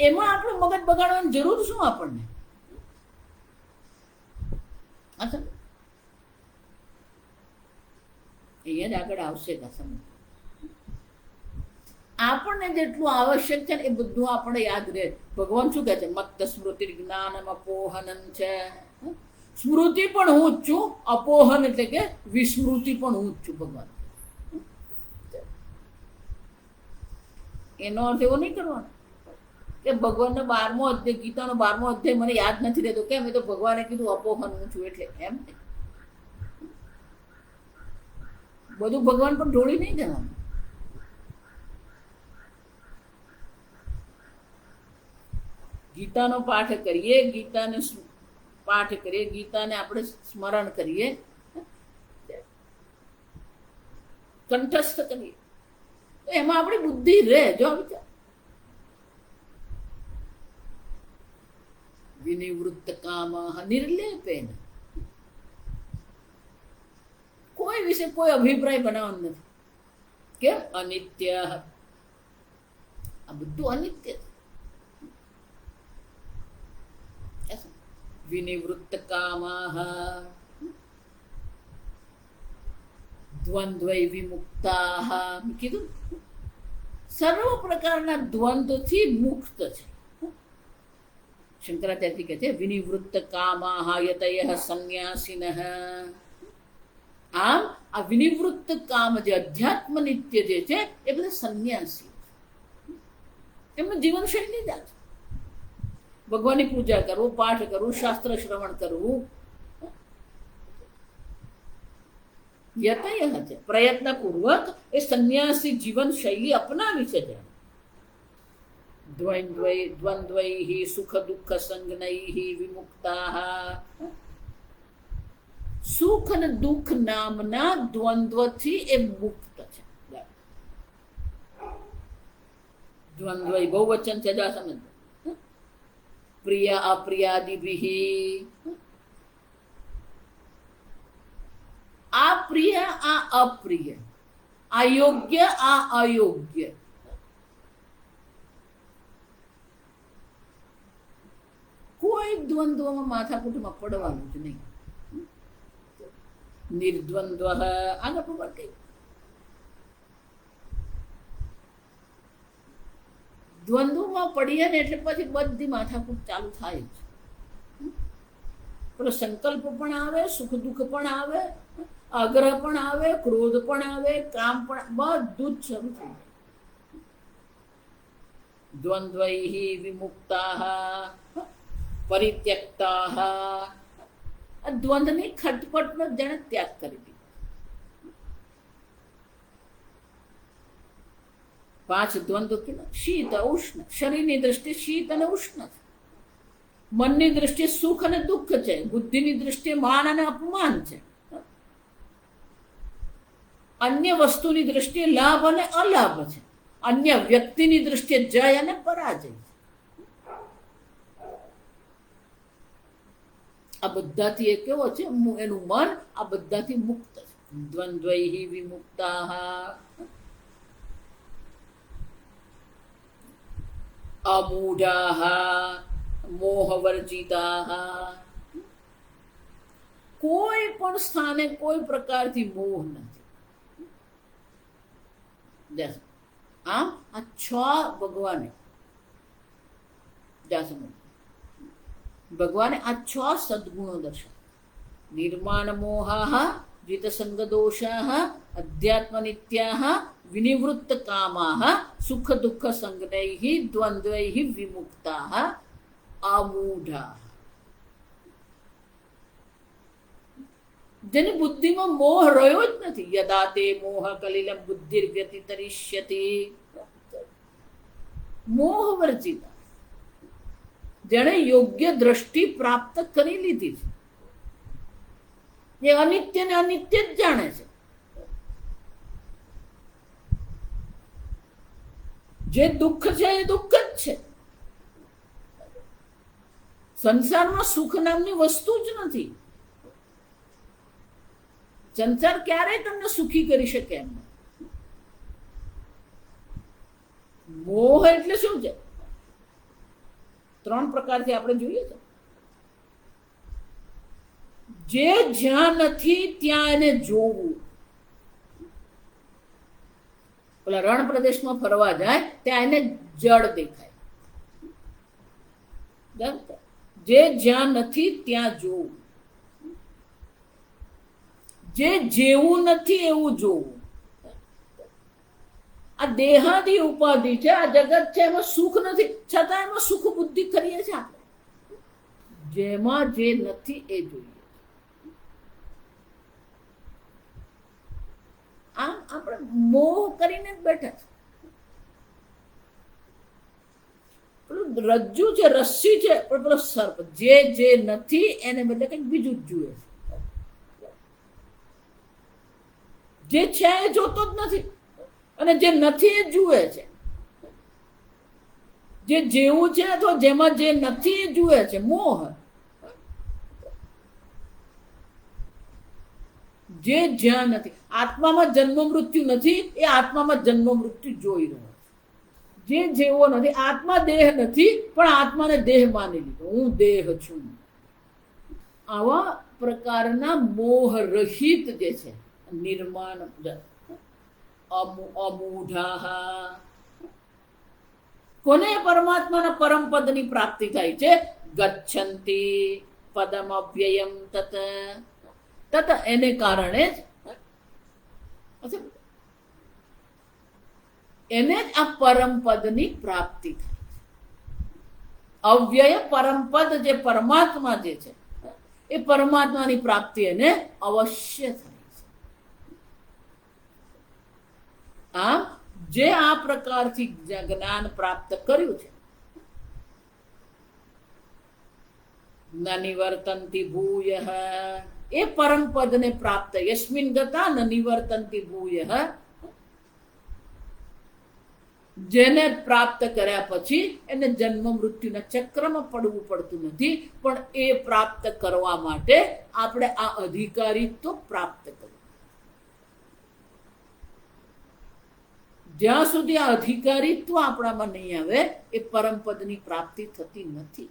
એમાં આપણું મગજ બગાડવાની જરૂર શું આપણને? અહીંયા જ આગળ આવશે. આપણને જેટલું આવશ્યક છે ને એ બધું આપણે યાદ રહે. ભગવાન શું કહે છે? મત્ત સ્મૃતિ જ્ઞાનમ અપોહનમ છે. સ્મૃતિ પણ હું જ છું, અપોહન એટલે કે વિસ્મૃતિ પણ હું જ છું. ભગવાન એનો અર્થ એવો નહીં કરવાનો કે ભગવાનનો 12મો અધ્યાય, ગીતાનો 12મો અધ્યાય મને યાદ નથી રહેતો. કેમ? એ તો ભગવાને કીધું અપોહન હું છું એટલે. એમ બધું ભગવાન પણ ઢોળી નહીં જવાનું. ગીતાનો પાઠ કરીએ, ગીતાને પાઠ કરીએ, ગીતાને આપણે સ્મરણ કરીએ, કંઠસ્થ કરીએ, તો એમાં આપણી બુદ્ધિ રહે. જો વિચાર વિનિવૃત્ત કામઃ નિર્લેપેન, કોઈ વિશે કોઈ અભિપ્રાય બનાવવાનો નથી. કેમ? અનિત્ય. આ બધું અનિત્ય. વિનિવૃત્ત કામઃ દ્વંદ્વૈ વિમુક્તાઃ. કીધું સર્વ પ્રકારના દ્વંદ્વથી મુક્ત છે. શંકરાચાર્ય કહે છે વિનિવૃત્ત કામઃ યતયઃ સંન્યાસિનઃ. આમ આ વિનિવૃત્ત કામ જે અધ્યાત્મ નિત્ય જે છે એ બધા સંન્યાસી, એમનું જીવનશૈલી જ છે. ભગવાનની પૂજા કરવું, પાઠ કરવું, શાસ્ત્ર શ્રવણ કરવું, યતય છે, પ્રયત્નપૂર્વક એ સંન્યાસી જીવન શૈલી અપનાવી છે. દ્વંદ્વૈઃ સુખ દુઃખ સંજ્ઞૈઃ વિમુક્તાઃ. સુખ અને દુઃખ નામના દ્વંદ્વથી એ મુક્ત છે. દ્વંદ્વ બહુવચન છે, જા સમજ. પ્રિય અપ્રિયાદિભિઃ, આ પ્રિય આ અપ્રિય, આ યોગ્ય આ અયોગ્ય. કોઈ દ્વંદ્વમાં માથાકૂટમાં પડવાનું જ નહીં. નિર્દ્વંદ્વ આગળ પર કઈ દ્વંદ્વમાં પડીએ ને એટલે પછી બધી માથાકૂટ ચાલુ થાય જ. પેલો સંકલ્પ પણ આવે, સુખ દુઃખ પણ આવે, આગ્રહ પણ આવે, ક્રોધ પણ આવે, કામ પણ, બધું જ શરૂ થઈ જાય. દ્વંદ્વૈઃ વિમુક્તાઃ પરિત્યક્તાઃ. આ દ્વંદ્વની ખટપટનો જેણે ત્યાગ કરી દીધો. 5 દ્વંદ્વ કેટલા? શીત ઉષ્ણ. શરીરની દ્રષ્ટિએ શીત અને ઉષ્ણ છે. મનની દ્રષ્ટિએ સુખ અને દુઃખ છે. બુદ્ધિની દ્રષ્ટિએ માન અને અપમાન છે. અન્ય વસ્તુની દ્રષ્ટિએ લાભ અને અલાભ છે. અન્ય વ્યક્તિની દ્રષ્ટિએ જય અને પરાજય છે. આ બધાથી એ કેવો છે? એનું મન આ બધાથી મુક્ત છે. દ્વંદ્વૈઃ વિમુક્તાઃ અમૂઢાઃ મોહવર્જિતાઃ. કોઈ પણ સ્થાને કોઈ પ્રકારથી મોહ નથી. આમ આ 6 ભગવાને આ 6 સદગુણો દર્શાવ્યા. નિર્માણ મોહાઃ જીતસંગ દોષાઃ અધ્યાત્મ નિત્યાઃ વિનિવૃત્ત કામાઃ સુખ દુઃખ સંજ્ઞૈઃ દ્વંદ્વૈઃ વિમુક્તાઃ અમૂઢાઃ. જેની બુદ્ધિમાં મોહ રહ્યો જ નથી. યદા તે મોહ કલિલમ બુદ્ધિર્વ્યતિતરિષ્યતિ. મોહ વર્જિતા, જેણે યોગ્ય દ્રષ્ટિ પ્રાપ્ત કરી લીધી છે. એ અનિત્ય ને અનિત્ય જ જાણે છે. જે દુઃખ છે એ દુઃખ જ છે. સંસારમાં સુખ નામની વસ્તુ જ નથી. સંસાર ક્યારેય તમને સુખી કરી શકે એમ. મોહ એટલે શું છે? 3 પ્રકારથી આપણે જોઈએ છે. જે જ્યાં નથી ત્યાં એને જોવું. પેલા રણ પ્રદેશમાં ફરવા જાય ત્યાં એને જળ દેખાય. જે જ્યાં નથી ત્યાં જોવું. જે જેવું નથી એવું જોવું. આ દેહાદી ઉપાધિ છે, આ જગત છે, એમાં સુખ નથી, છતાં એમાં સુખ બુદ્ધિ કરીએ છીએ આપણે. જેમાં જે નથી એ જોઈએ. આમ આપણે મોહ કરીને જ બેઠા છે. પેલું રજ્જુ છે, રસ્સી છે, પણ પેલો સર્પ જે નથી એને બદલે કંઈક બીજું જ જુએ છે. જે છે એ જોતો જ નથી અને જે નથી એ જુએ છે. જે જેવું છે અથવા જેમાં જે નથી એ જુએ છે. મોહ. જે જ્યાં નથી. આત્મામાં જન્મ મૃત્યુ નથી, એ આત્મામાં જન્મ મૃત્યુ જોઈ રહ્યો છે. જે જેવો નથી. આત્મા દેહ નથી, પણ આત્માને દેહ માની લીધો. હું દેહ છું. આવા પ્રકારના મોહ રહિત જે છે, નિર્માણ અમૂઢાઃ. કોને પરમાત્માના પરમ પદની પ્રાપ્તિ થાય છે? ગચ્છન્તિ પદમ અવ્યયમ તત. તત એને કારણે જ એને જ આ પરમ પદની પ્રાપ્તિ થાય. અવ્યય પરમ પદ જે પરમાત્મા જે છે, એ પરમાત્માની પ્રાપ્તિ એને અવશ્ય થાય છે. આમ જે આ પ્રકારથી જ્ઞાન પ્રાપ્ત કર્યું છે, ન નિવર્તન્તિ ભૂયઃ, એ પરમ પદને પ્રાપ્ત, યસ્મિન ગતા ન નિવર્તન્તિ ભૂયઃ, જેને પ્રાપ્ત કર્યા પછી એને જન્મ મૃત્યુના ચક્રમાં પડવું પડતું નથી, પણ એ પ્રાપ્ત કરવા માટે આપણે આ અધિકારીત્વ પ્રાપ્ત કરવું. જ્યાં સુધી આ અધિકારીત્વ આપણામાં નહીં આવે એ પરમપદની પ્રાપ્તિ થતી નથી.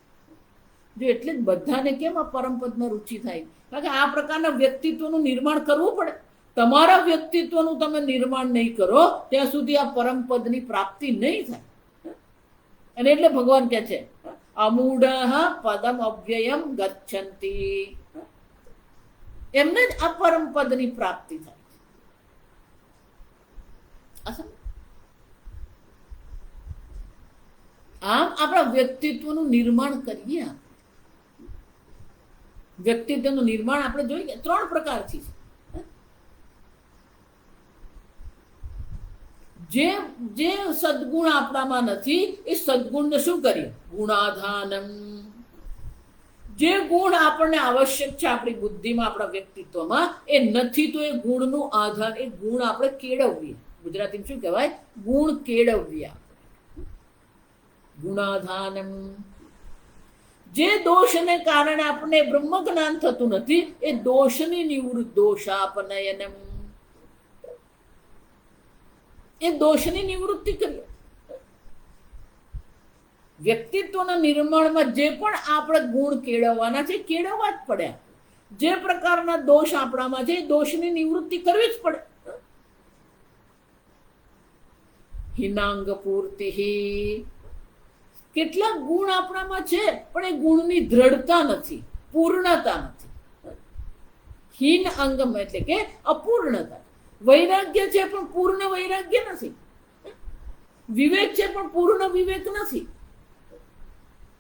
જો એટલે જ બધાને કેમ આ પરમપદમાં રુચિ થાય? કારણ કે આ પ્રકારના વ્યક્તિત્વનું નિર્માણ કરવું પડે. તમારા વ્યક્તિત્વનું તમે નિર્માણ નહીં કરો ત્યાં સુધી આ પરમપદની પ્રાપ્તિ નહીં થાય. અને એટલે ભગવાન કહે છે અમૂઢઃ પદમ અવ્યયમ ગચ્છન્તિ, એમને જ આ પરમપદની પ્રાપ્તિ થાય છે. આમ આપણા વ્યક્તિત્વનું નિર્માણ કરીએ. વ્યક્તિત્વનું નિર્માણ આપણે જોઈએ 3 પ્રકારથી છે. જે સદગુણ આપણામાં નથી એ સદગુણને શું કરીએ? ગુણાધાનમ. જે ગુણ આપણને આવશ્યક છે આપણી બુદ્ધિમાં, આપણા વ્યક્તિત્વમાં, એ નથી તો એ ગુણનું આધાર, એ ગુણ આપણે કેળવીએ. ગુજરાતીમાં શું કહેવાય? ગુણ કેળવીએ. ગુણાધાનમ. જે દોષને કારણે આપણને બ્રહ્મ જ્ઞાન થતું નથી એ દોષની નિવૃત્તિ, દોષાપનયનમ, એ દોષની નિવૃત્તિ કરીએ. વ્યક્તિત્વના નિર્માણમાં જે પણ આપણે ગુણ કેળવવાના છે કેળવવા જ પડે. જે પ્રકારના દોષ આપણામાં છે એ દોષની નિવૃત્તિ કરવી જ પડે. હિનાંગ પૂર્તિ, કેટલાક ગુણ આપણામાં છે પણ એ ગુણની દ્રઢતા નથી, પૂર્ણતા નથી. હીન અંગમ એટલે કે અપૂર્ણતા. વૈરાગ્ય છે પણ પૂર્ણ વૈરાગ્ય નથી. વિવેક છે પણ પૂર્ણ વિવેક નથી.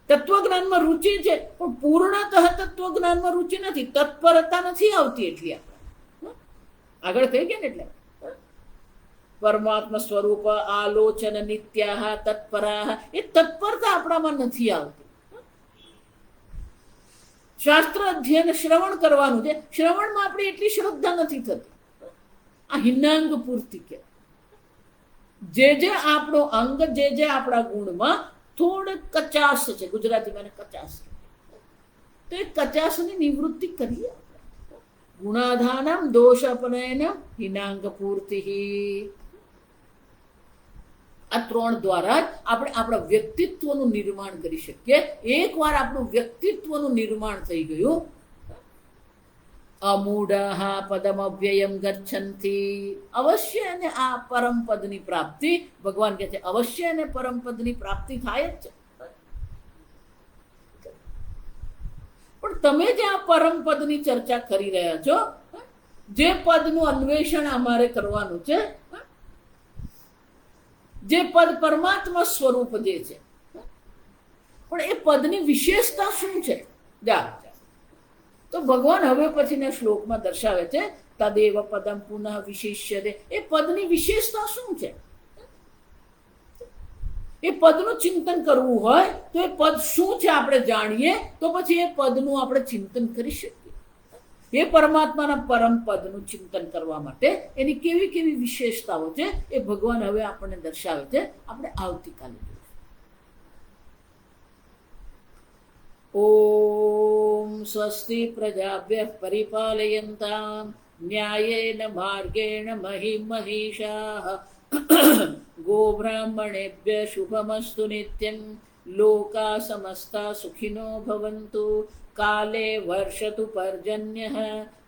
તત્વજ્ઞાનમાં રુચિ છે પણ પૂર્ણતઃ તત્વજ્ઞાનમાં રુચિ નથી. તત્પરતા નથી આવતી એટલી આપણે આગળ થઈ ગયા ને. એટલે પરમાત્મા સ્વરૂપ આલોચન નિત્યાહ તત્પરાહ, એ તત્પરતા આપણામાં નથી આવતી. શાસ્ત્ર અધ્યયન શ્રવણ કરવાનું છે, શ્રવણમાં આપણી એટલી શ્રદ્ધા નથી થતી. આ હિનાંગ પૂર્તિ કે જે આપણો અંગ, જે આપણા ગુણમાં થોડક કચાશ છે, ગુજરાતીમાં કચાશ, તો એ કચાશની નિવૃત્તિ કરીએ. ગુણાધાનમ દોષાપનયનમ હિનાંગ પૂર્તિ. આ 3 દ્વારા જ આપણે આપણા વ્યક્તિત્વનું નિર્માણ કરી શકીએ. એકવાર આપણું વ્યક્તિત્વનું નિર્માણ થઈ ગયું, અમૂઢઃ પદમ અવ્યયમ ગચ્છન્તિ, અવશ્ય એને આ પરમ પદની પ્રાપ્તિ, ભગવાન કહે છે અવશ્ય એને પરમ પદની પ્રાપ્તિ થાય જ છે. પણ તમે જે આ પરમ પદની ચર્ચા કરી રહ્યા છો, જે પદનું અન્વેષણ અમારે કરવાનું છે, જે પદ પરમાત્મા સ્વરૂપ જે છે, પણ એ પદની વિશેષતા શું છે? તો ભગવાન હવે પછીના શ્લોકમાં દર્શાવે છે તદેવ પદમ પુનઃ વિશિષ્યતે. એ પદની વિશેષતા શું છે? એ પદનું ચિંતન કરવું હોય તો એ પદ શું છે આપણે જાણીએ તો પછી એ પદનું આપણે ચિંતન કરી શકીએ. એ પરમાત્માના પરમ પદનું ચિંતન કરવા માટે એની કેવી કેવી વિશેષતાઓ છે એ ભગવાન હવે આપણને દર્શાવે છે. આપણે આવતીકાલે જોઈશું. ઓમ સ્વસ્તિ પ્રજાભ્યઃ પરિપાલયન્તામ ન્યાયેન માર્ગેણ મહિં મહિષાઃ ગોબ્રાહ્મણેભ્યઃ શુભમસ્તુ નિત્યં લોકા સમસ્તા સુખિનો ભવन्तુ કાલે વર્ષતુ પર્જન્યઃ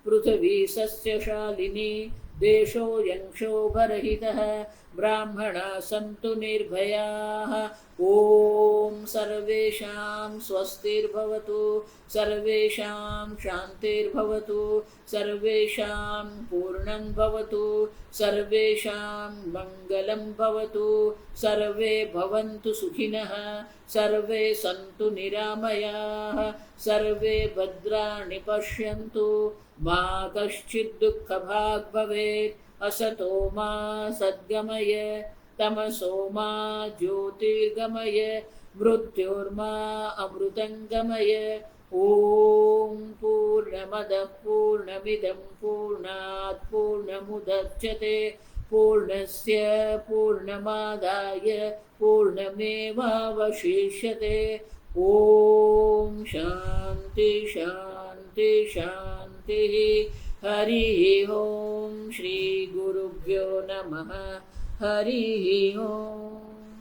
પૃથ્વી સસ્યશાલિની દેશોऽયં ક્ષોભરહિતઃ બ્રાહ્મણા સन्तુ નિર્ભયાઃ. ઓમ સર્વેષાં સ્વસ્તિર્ભવતુ, સર્વેષાં શાંતિર્ભવતુ, સર્વેષાં પૂર્ણં ભવતુ, સર્વેષાં મંગલં ભવતુ, સર્વે ભવन्तુ સુખિનઃ, સર્વે સन्तુ નિરામયાઃ, સર્વે ભદ્રાણિ પશ્યन्तુ, મા કશ્ચિદ દુઃખભાગ ભવેत्. असतो मा सद्गमय तमसो मा ज्योतिर्गमय मृत्युर्मा अमृतङ्गमय ॐ पूर्णमदः पूर्णमिदं पूर्णात् पूर्णमुदच्यते पूर्णस्य पूर्णमादाय पूर्णमेवावशिष्यते ॐ शान्ति शान्ति शान्तिः हरिः ॐ श्रीगुरुभ्यो नमः हरिः ॐ।